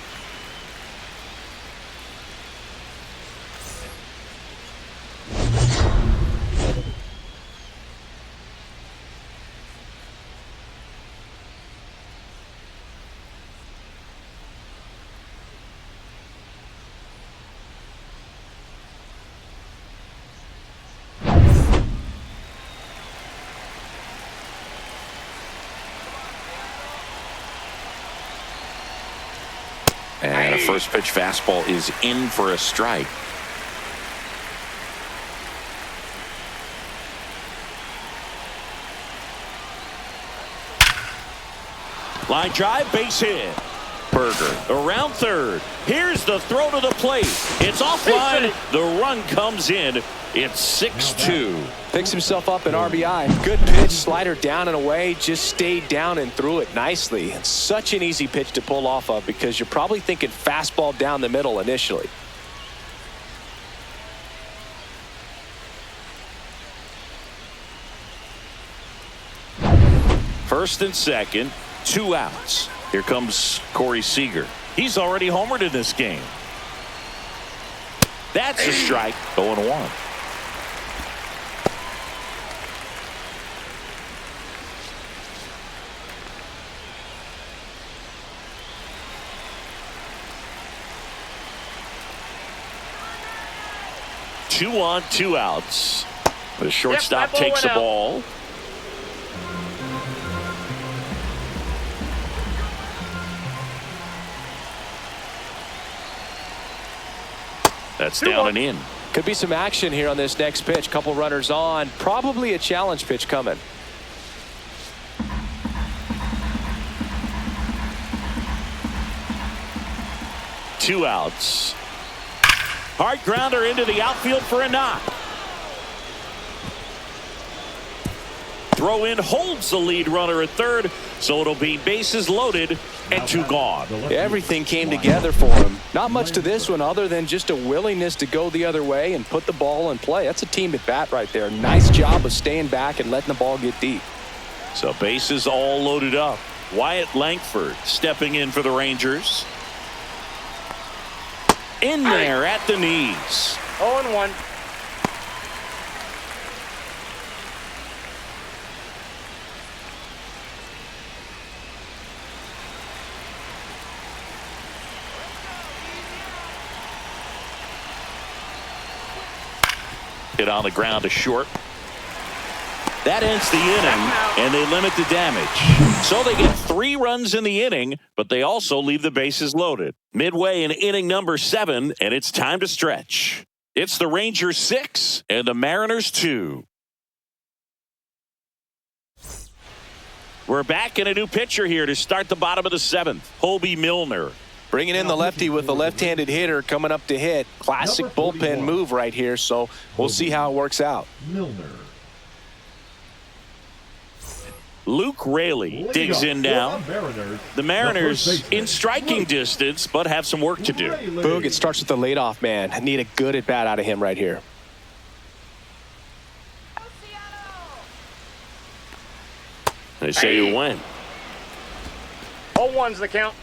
And a first pitch fastball is in for a strike. Line drive, base hit. Berger around third. Here's the throw to the plate. It's offline. The run comes in. It's 6-2. Picks himself up an RBI. Good pitch, slider down and away. Just stayed down and threw it nicely. It's such an easy pitch to pull off of because you're probably thinking fastball down the middle initially. First and second, 2 outs. Here comes Corey Seager. He's already homered in this game. That's a strike. 0-1. Two on, 2 outs. The shortstop takes the ball. That's down and in. Could be some action here on this next pitch. Couple runners on. Probably a challenge pitch coming. Two outs. Hard grounder into the outfield for a knock. Throw in holds the lead runner at third, so it'll be bases loaded and 2 gone. Everything came together for him. Not much to this one other than just a willingness to go the other way and put the ball in play. That's a team at bat right there. Nice job of staying back and letting the ball get deep. So bases all loaded up. Wyatt Langford stepping in for the Rangers. In there at the knees. 0-1. Hit on the ground to short. That ends the inning, and they limit the damage. So they get 3 runs in the inning, but they also leave the bases loaded. Midway in inning number 7, and it's time to stretch. It's the Rangers 6 and the Mariners 2. We're back in a new pitcher here to start the bottom of the 7th. Hobie Milner. Bringing in the lefty with a left-handed hitter coming up to hit. Classic bullpen move right here, so we'll see how it works out. Milner. Luke Raley digs in now. The Mariners in striking distance, but have some work to do. Boog, it starts with the leadoff man. I need a good at-bat out of him right here. They say you win. 0-1's the count.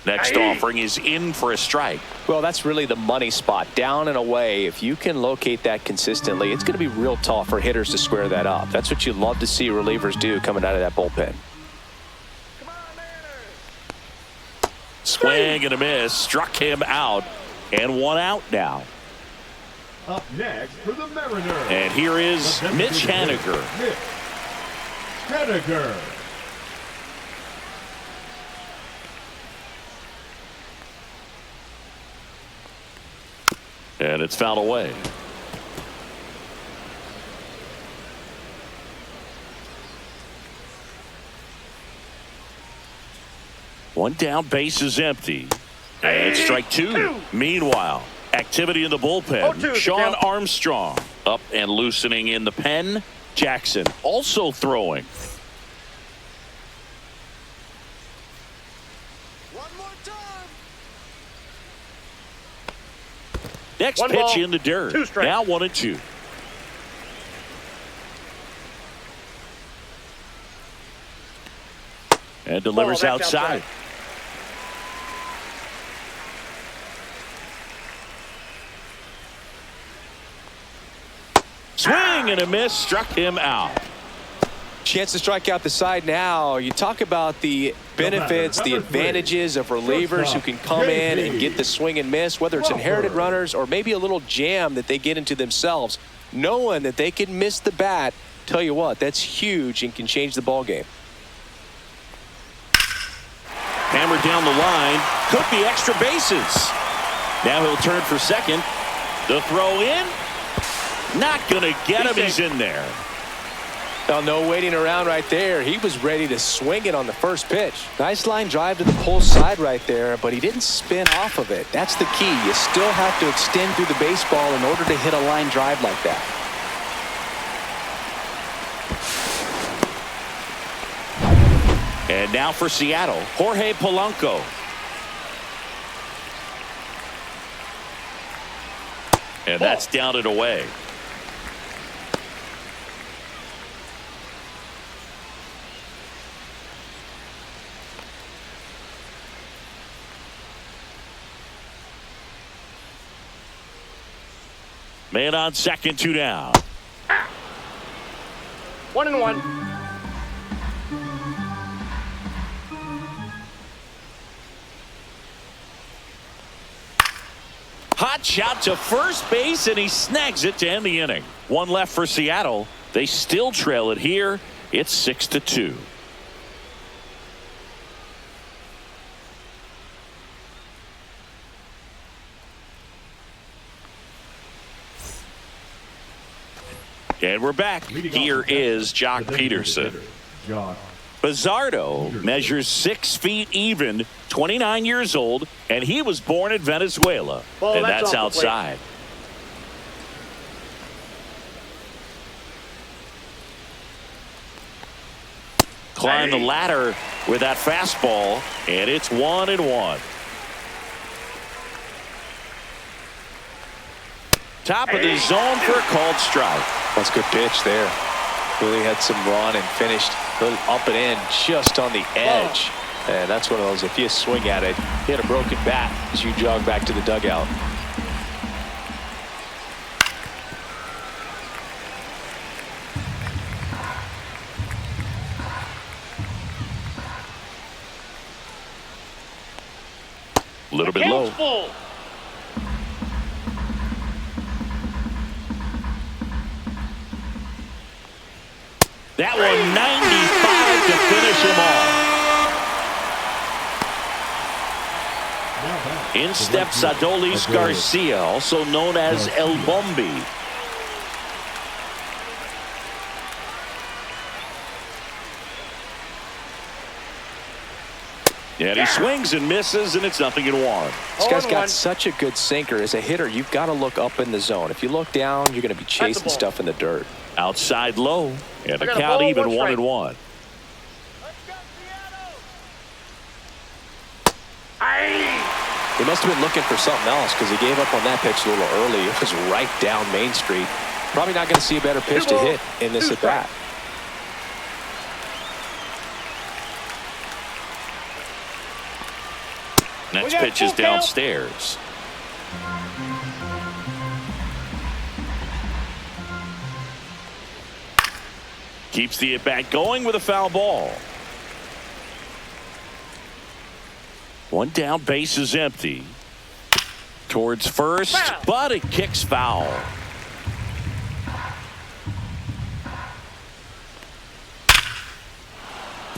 Next offering is in for a strike. Well, that's really the money spot. Down and away. If you can locate that consistently, it's going to be real tough for hitters to square that up. That's what you love to see relievers do coming out of that bullpen. Swing and a miss. Struck him out. And 1 out now. Up next for the Mariners. And here is Mitch Haniger. Mitch Haniger. And it's fouled away. One down, base is empty. And strike 2. Meanwhile, activity in the bullpen. 0-2, Sean Armstrong up and loosening in the pen. Jackson also throwing. One more time. Next One pitch ball, in the dirt. 2 strikes. Now 1-2. And delivers Ball, that's outside. Swing and a miss, struck him out. Chance to strike out the side now. You talk about the benefits, the advantages of relievers who can come in and get the swing and miss, whether it's inherited runners or maybe a little jam that they get into themselves. Knowing that they can miss the bat, tell you what, that's huge and can change the ball game. Hammered down the line, could be extra bases. Now he'll turn for second. The throw in. Not going to get him. He's in there. Now, no waiting around right there. He was ready to swing it on the first pitch. Nice line drive to the pull side right there, but he didn't spin off of it. That's the key. You still have to extend through the baseball in order to hit a line drive like that. And now for Seattle, Jorge Polanco. And that's down and away. Man on second, 2 down. 1-1. Hot shot to first base, and he snags it to end the inning. One left for Seattle. They still trail it here. It's 6-2. And we're back. Here is Jock Peterson. Bizardo measures 6 feet even, 29 years old, and he was born in Venezuela. And that's outside. Climb the ladder with that fastball, and it's 1-1. Top of the zone for a called strike. That's a good pitch there. Really had some run and finished really up and in just on the edge. And that's one of those, if you swing at it, hit a broken bat as you jog back to the dugout. A little bit low. Full. That one 95 to finish him off. In steps Adolis Garcia, also known as El Bombi. And he swings and misses, and it's 0-1. This guy's got such a good sinker. As a hitter, you've got to look up in the zone. If you look down, you're going to be chasing stuff in the dirt. Outside low, and the count even 1-1. He must have been looking for something else because he gave up on that pitch a little early. It was right down Main Street. Probably not going to see a better pitch to hit in this at bat. Next pitch is downstairs. Keeps the at-bat going with a foul ball. One down, base is empty. Towards first, but it kicks foul.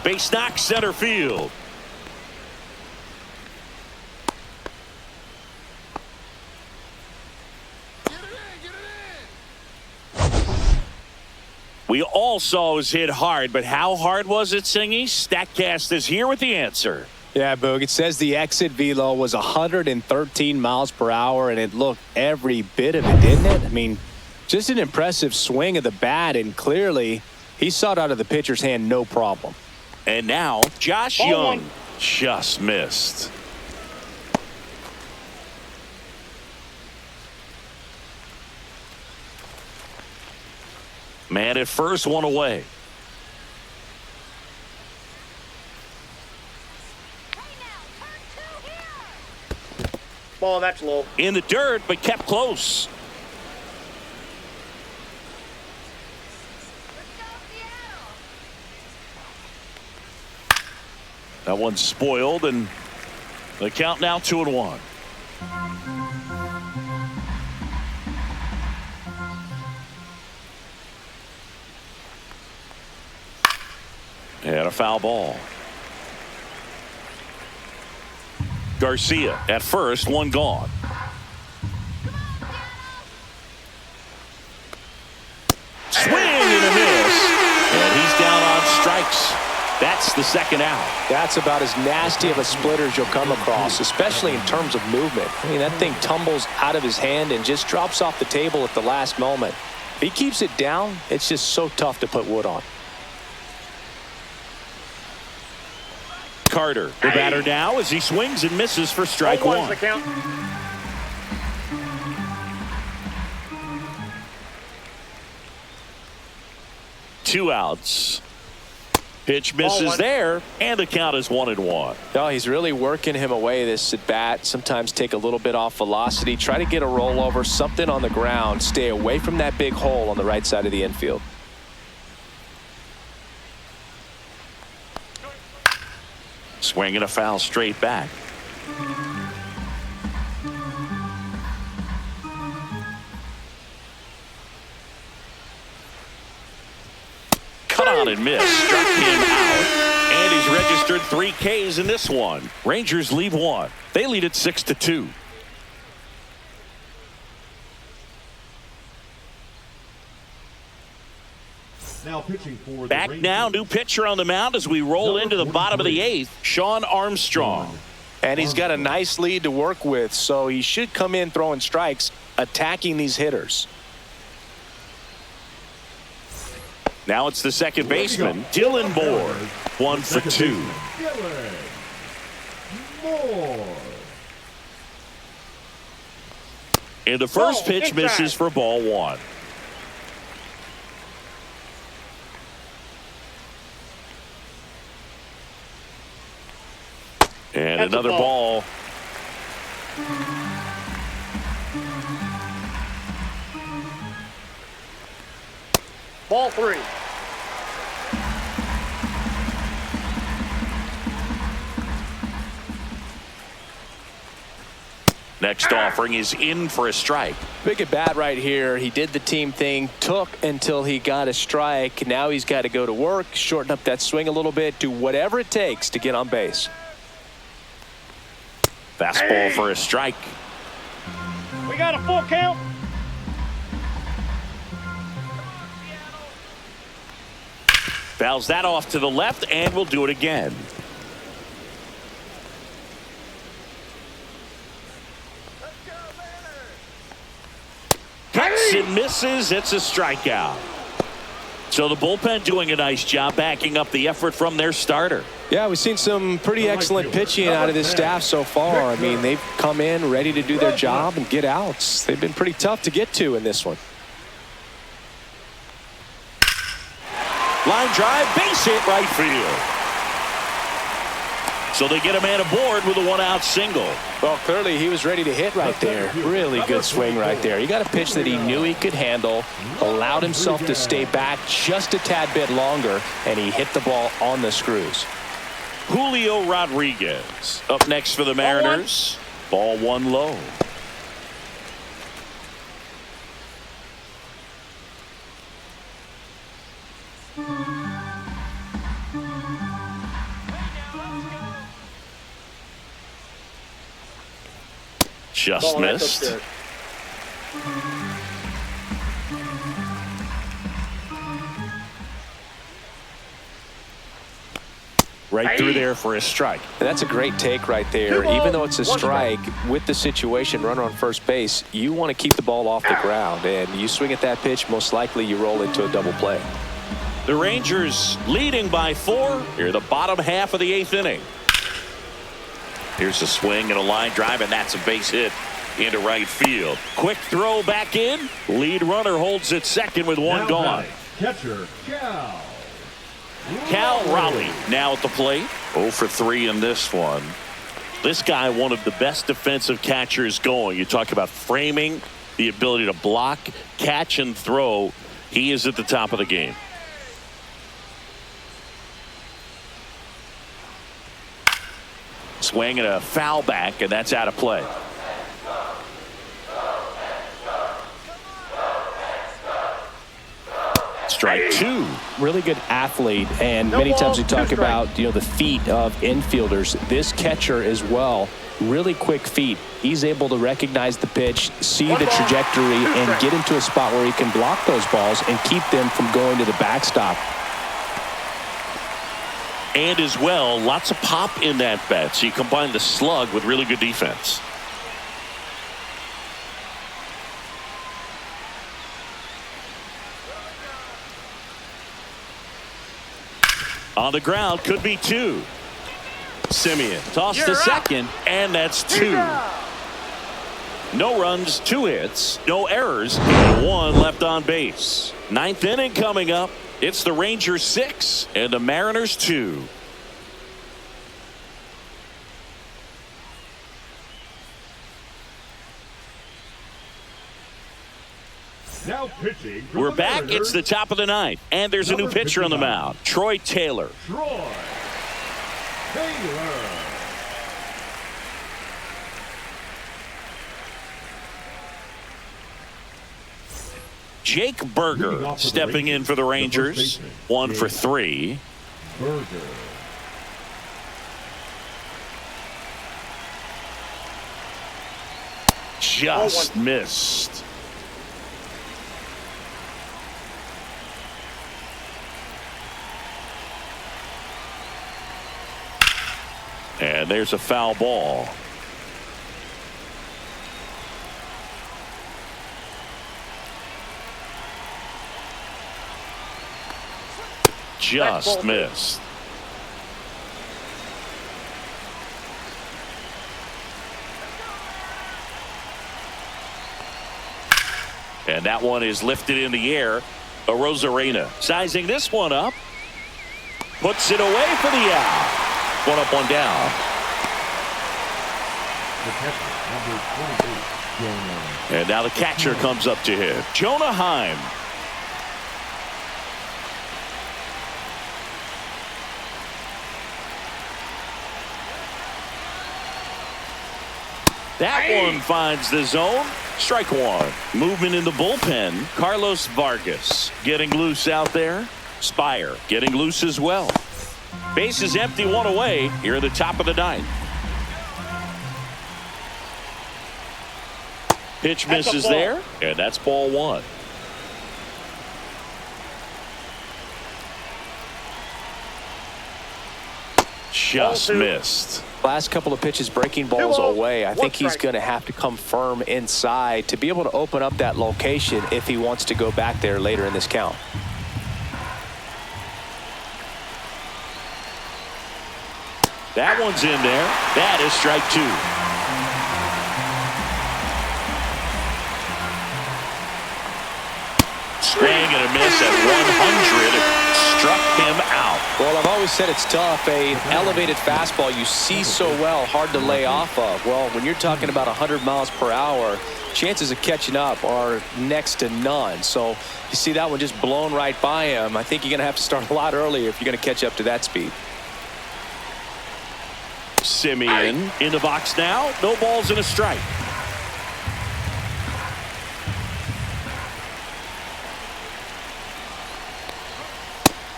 Base knock, center field. We all saw it was hit hard, but how hard was it, Singy? StatCast is here with the answer. Yeah, Boog, it says the exit velo was 113 miles per hour, and it looked every bit of it, didn't it? I mean, just an impressive swing of the bat, and clearly he saw it out of the pitcher's hand no problem. And now Josh Young just missed. Man at first, one away. Ball, that's low. In the dirt, but kept close. That one's spoiled, and the count now 2-1. And a foul ball. Garcia at first, one gone. the second out. That's about as nasty of a splitter as you'll come across, especially in terms of movement. I mean, that thing tumbles out of his hand and just drops off the table at the last moment. If he keeps it down, it's just so tough to put wood on. Carter, the batter now, as he swings and misses for strike Ball one. one's the count. 2 outs. Pitch misses there, and the count is 1-1. Oh, he's really working him away, this at bat. Sometimes take a little bit off velocity, try to get a rollover, something on the ground, stay away from that big hole on the right side of the infield. Swinging a foul straight back. Cut on and miss. Struck him out. And he's registered 3 Ks in this one. Rangers leave 1. They lead it 6-2. Now pitching for the Back Rangers. now, new pitcher on the mound as we roll into the bottom of the 8th. Sean Armstrong. And he's got a nice lead to work with, so he should come in throwing strikes, attacking these hitters. Now it's the second baseman, Dylan Moore. 1 for 2. Dylan Moore. And the first Ball pitch inside. misses for ball 1. And That's a another ball. ball. Ball 3. Next offering is in for a strike. Big at bat right here. He did the team thing, took until he got a strike. Now he's got to go to work, shorten up that swing a little bit, do whatever it takes to get on base. Fastball for a strike. We got a full count. Fouls that off to the left, and we'll do it again. Cuts and misses. It's a strikeout. So the bullpen doing a nice job backing up the effort from their starter. Yeah, we've seen some pretty excellent pitching out of this staff so far. I mean, they've come in ready to do their job and get outs. They've been pretty tough to get to in this one. Line drive, base hit, right field. So they get a man aboard with a 1-out single. Well, clearly he was ready to hit right there. Really good swing right there. He got a pitch that he knew he could handle, allowed himself to stay back just a tad bit longer, and he hit the ball on the screws. Julio Rodriguez up next for the Mariners. Ball 1 low. Just Ball missed. upstairs. Right through there for a strike. And that's a great take right there. Even though it's a strike, with the situation, runner on first base, you want to keep the ball off the ground. And you swing at that pitch, most likely you roll into a double play. The Rangers leading by 4 here, the bottom half of the 8th inning. Here's a swing and a line drive, and that's a base hit into right field. Quick throw back in. Lead runner holds it second with 1 Now gone. batting, catcher Cal. Cal Raleigh now at the plate. 0 for 3 in this one. This guy, one of the best defensive catchers going. You talk about framing, the ability to block, catch, and throw. He is at the top of the game. Swing and a foul back, and that's out of play. Strike 2. Really good athlete, and No many ball, times we 2 talk strikes. about the feet of infielders. This catcher as well, really quick feet. He's able to recognize the pitch, see the trajectory, and get into a spot where he can block those balls and keep them from going to the backstop. And as well, lots of pop in that bet. So you combine the slug with really good defense. On the ground, could be 2. Simeon tossed to second, and that's 2. No runs, 2 hits, no errors, and 1 left on base. 9th inning coming up. It's the Rangers 6 and the Mariners 2. Now pitching. from We're the back. Mariners, It's the top of the 9th, and there's a new Number pitcher on the 59. mound, Troy Taylor. Troy Taylor. Jake Leading Berger off for the stepping in for the Rangers, Rangers. the first baseman, 1 for Jake 3. Berger. Just missed. And there's a foul ball. Just missed. And that one is lifted in the air. A Rosarena sizing this one up. Puts it away for the out. 1 up, 1 down. The catcher, number 28, Jonah. And now the catcher comes up to hit. Jonah Heim. That one finds the zone. Strike 1. Movement in the bullpen. Carlos Vargas getting loose out there. Spire getting loose as well. Base is empty, 1 away here at the top of the 9th. Pitch misses there, and that's ball 1. Just missed. Last couple of pitches breaking balls away. I think he's going to have to come firm inside to be able to open up that location if he wants to go back there later in this count. That one's in there. That is strike 2. Swing and a miss at 100. Struck him out. Well, I've always said it's tough. A elevated fastball you see so well, hard to lay off of. Well, when you're talking about 100 miles per hour, chances of catching up are next to none. So you see that one just blown right by him. I think you're going to have to start a lot earlier if you're going to catch up to that speed. Simeon in the box now. No balls and a strike.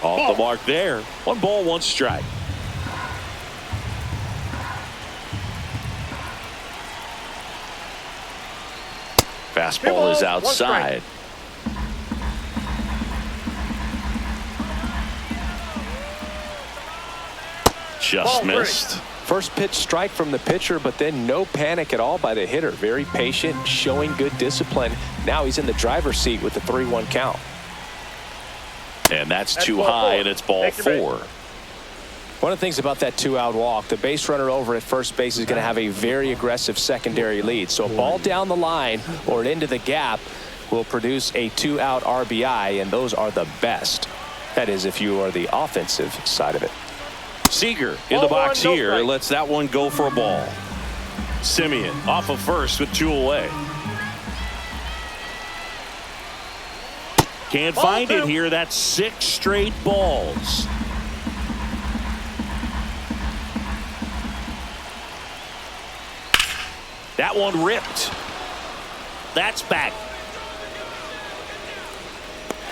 Off the mark there. 1 ball, 1 strike. Fastball is outside. Just missed. First pitch strike from the pitcher, but then no panic at all by the hitter. Very patient, showing good discipline. Now he's in the driver's seat with the 3-1 count. And that's too high, and it's ball 4. One of the things about that 2-out walk, the base runner over at first base is going to have a very aggressive secondary lead. So a ball down the line or into the gap will produce a 2-out RBI, and those are the best. That is, if you are the offensive side of it. Seager in the box here. Lets that one go for a ball. Simeon off of first with 2 away. Can't find it here. That's 6 straight balls. That one ripped. That's back.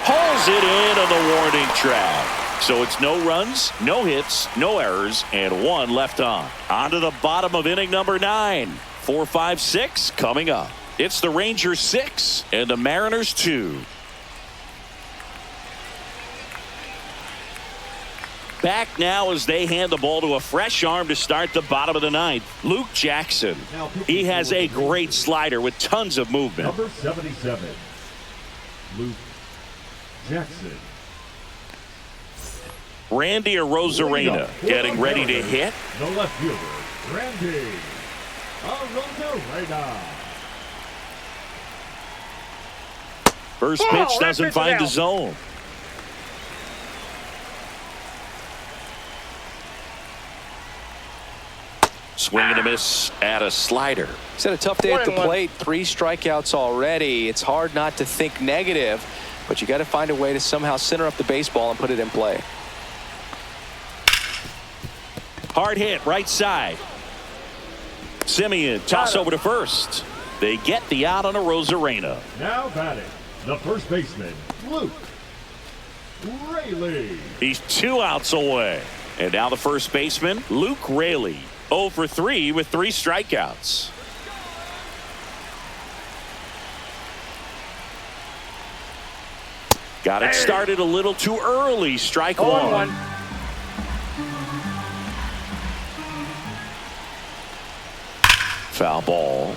Pulls it in on the warning track. So it's no runs, no hits, no errors, and 1 left on. On to the bottom of inning number 9. 4, 5, 6 coming up. It's the Rangers 6 and the Mariners 2. Back now as they hand the ball to a fresh arm to start the bottom of the ninth. Luke Jackson. He has a great slider with tons of movement. Number 77, Luke Jackson. Randy Arozarena getting ready to hit. The left fielder, Randy Arozarena. First pitch doesn't find the zone. Swing and a miss at a slider. He's had a tough day at the plate. 3 strikeouts already. It's hard not to think negative, but you got to find a way to somehow center up the baseball and put it in play. Hard hit right side. Simeon toss over to first. They get the out on Arozarena. Now batting, the first baseman, Luke Raley. He's 2 outs away. And now the first baseman, Luke Raley. 0 for 3 with 3 strikeouts. Got it started a little too early. Strike one. Foul ball.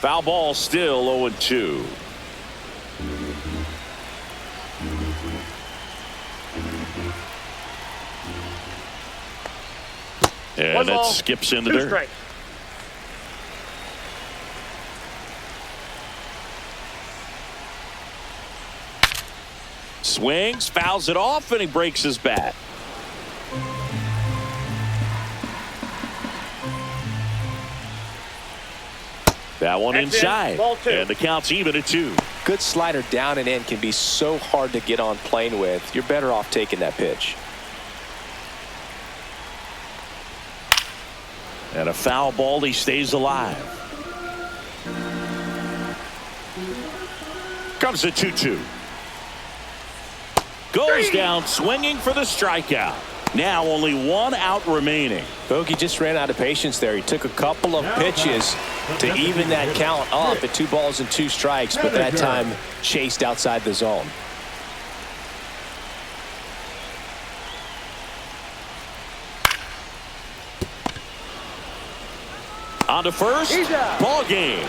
Foul ball, still 0-2. And that skips in the dirt. Strike. Swings, fouls it off, and he breaks his bat. That one inside. And the count's even at 2. Good slider down and in can be so hard to get on plane with. You're better off taking that pitch. And a foul ball, he stays alive. Comes the 2-2. Goes down swinging for the strikeout. Now only 1 out remaining. Bogey just ran out of patience there. He took a couple of pitches to even that count up at 2 balls and 2 strikes, but that time chased outside the zone. On to first. Ball game.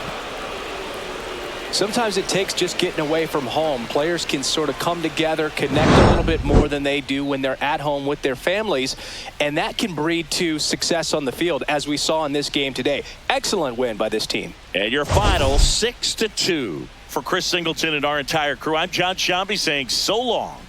Sometimes it takes just getting away from home. Players can sort of come together, connect a little bit more than they do when they're at home with their families, and that can breed to success on the field, as we saw in this game today. Excellent win by this team. And your final 6-2. For Chris Singleton and our entire crew, I'm John Shambi saying so long.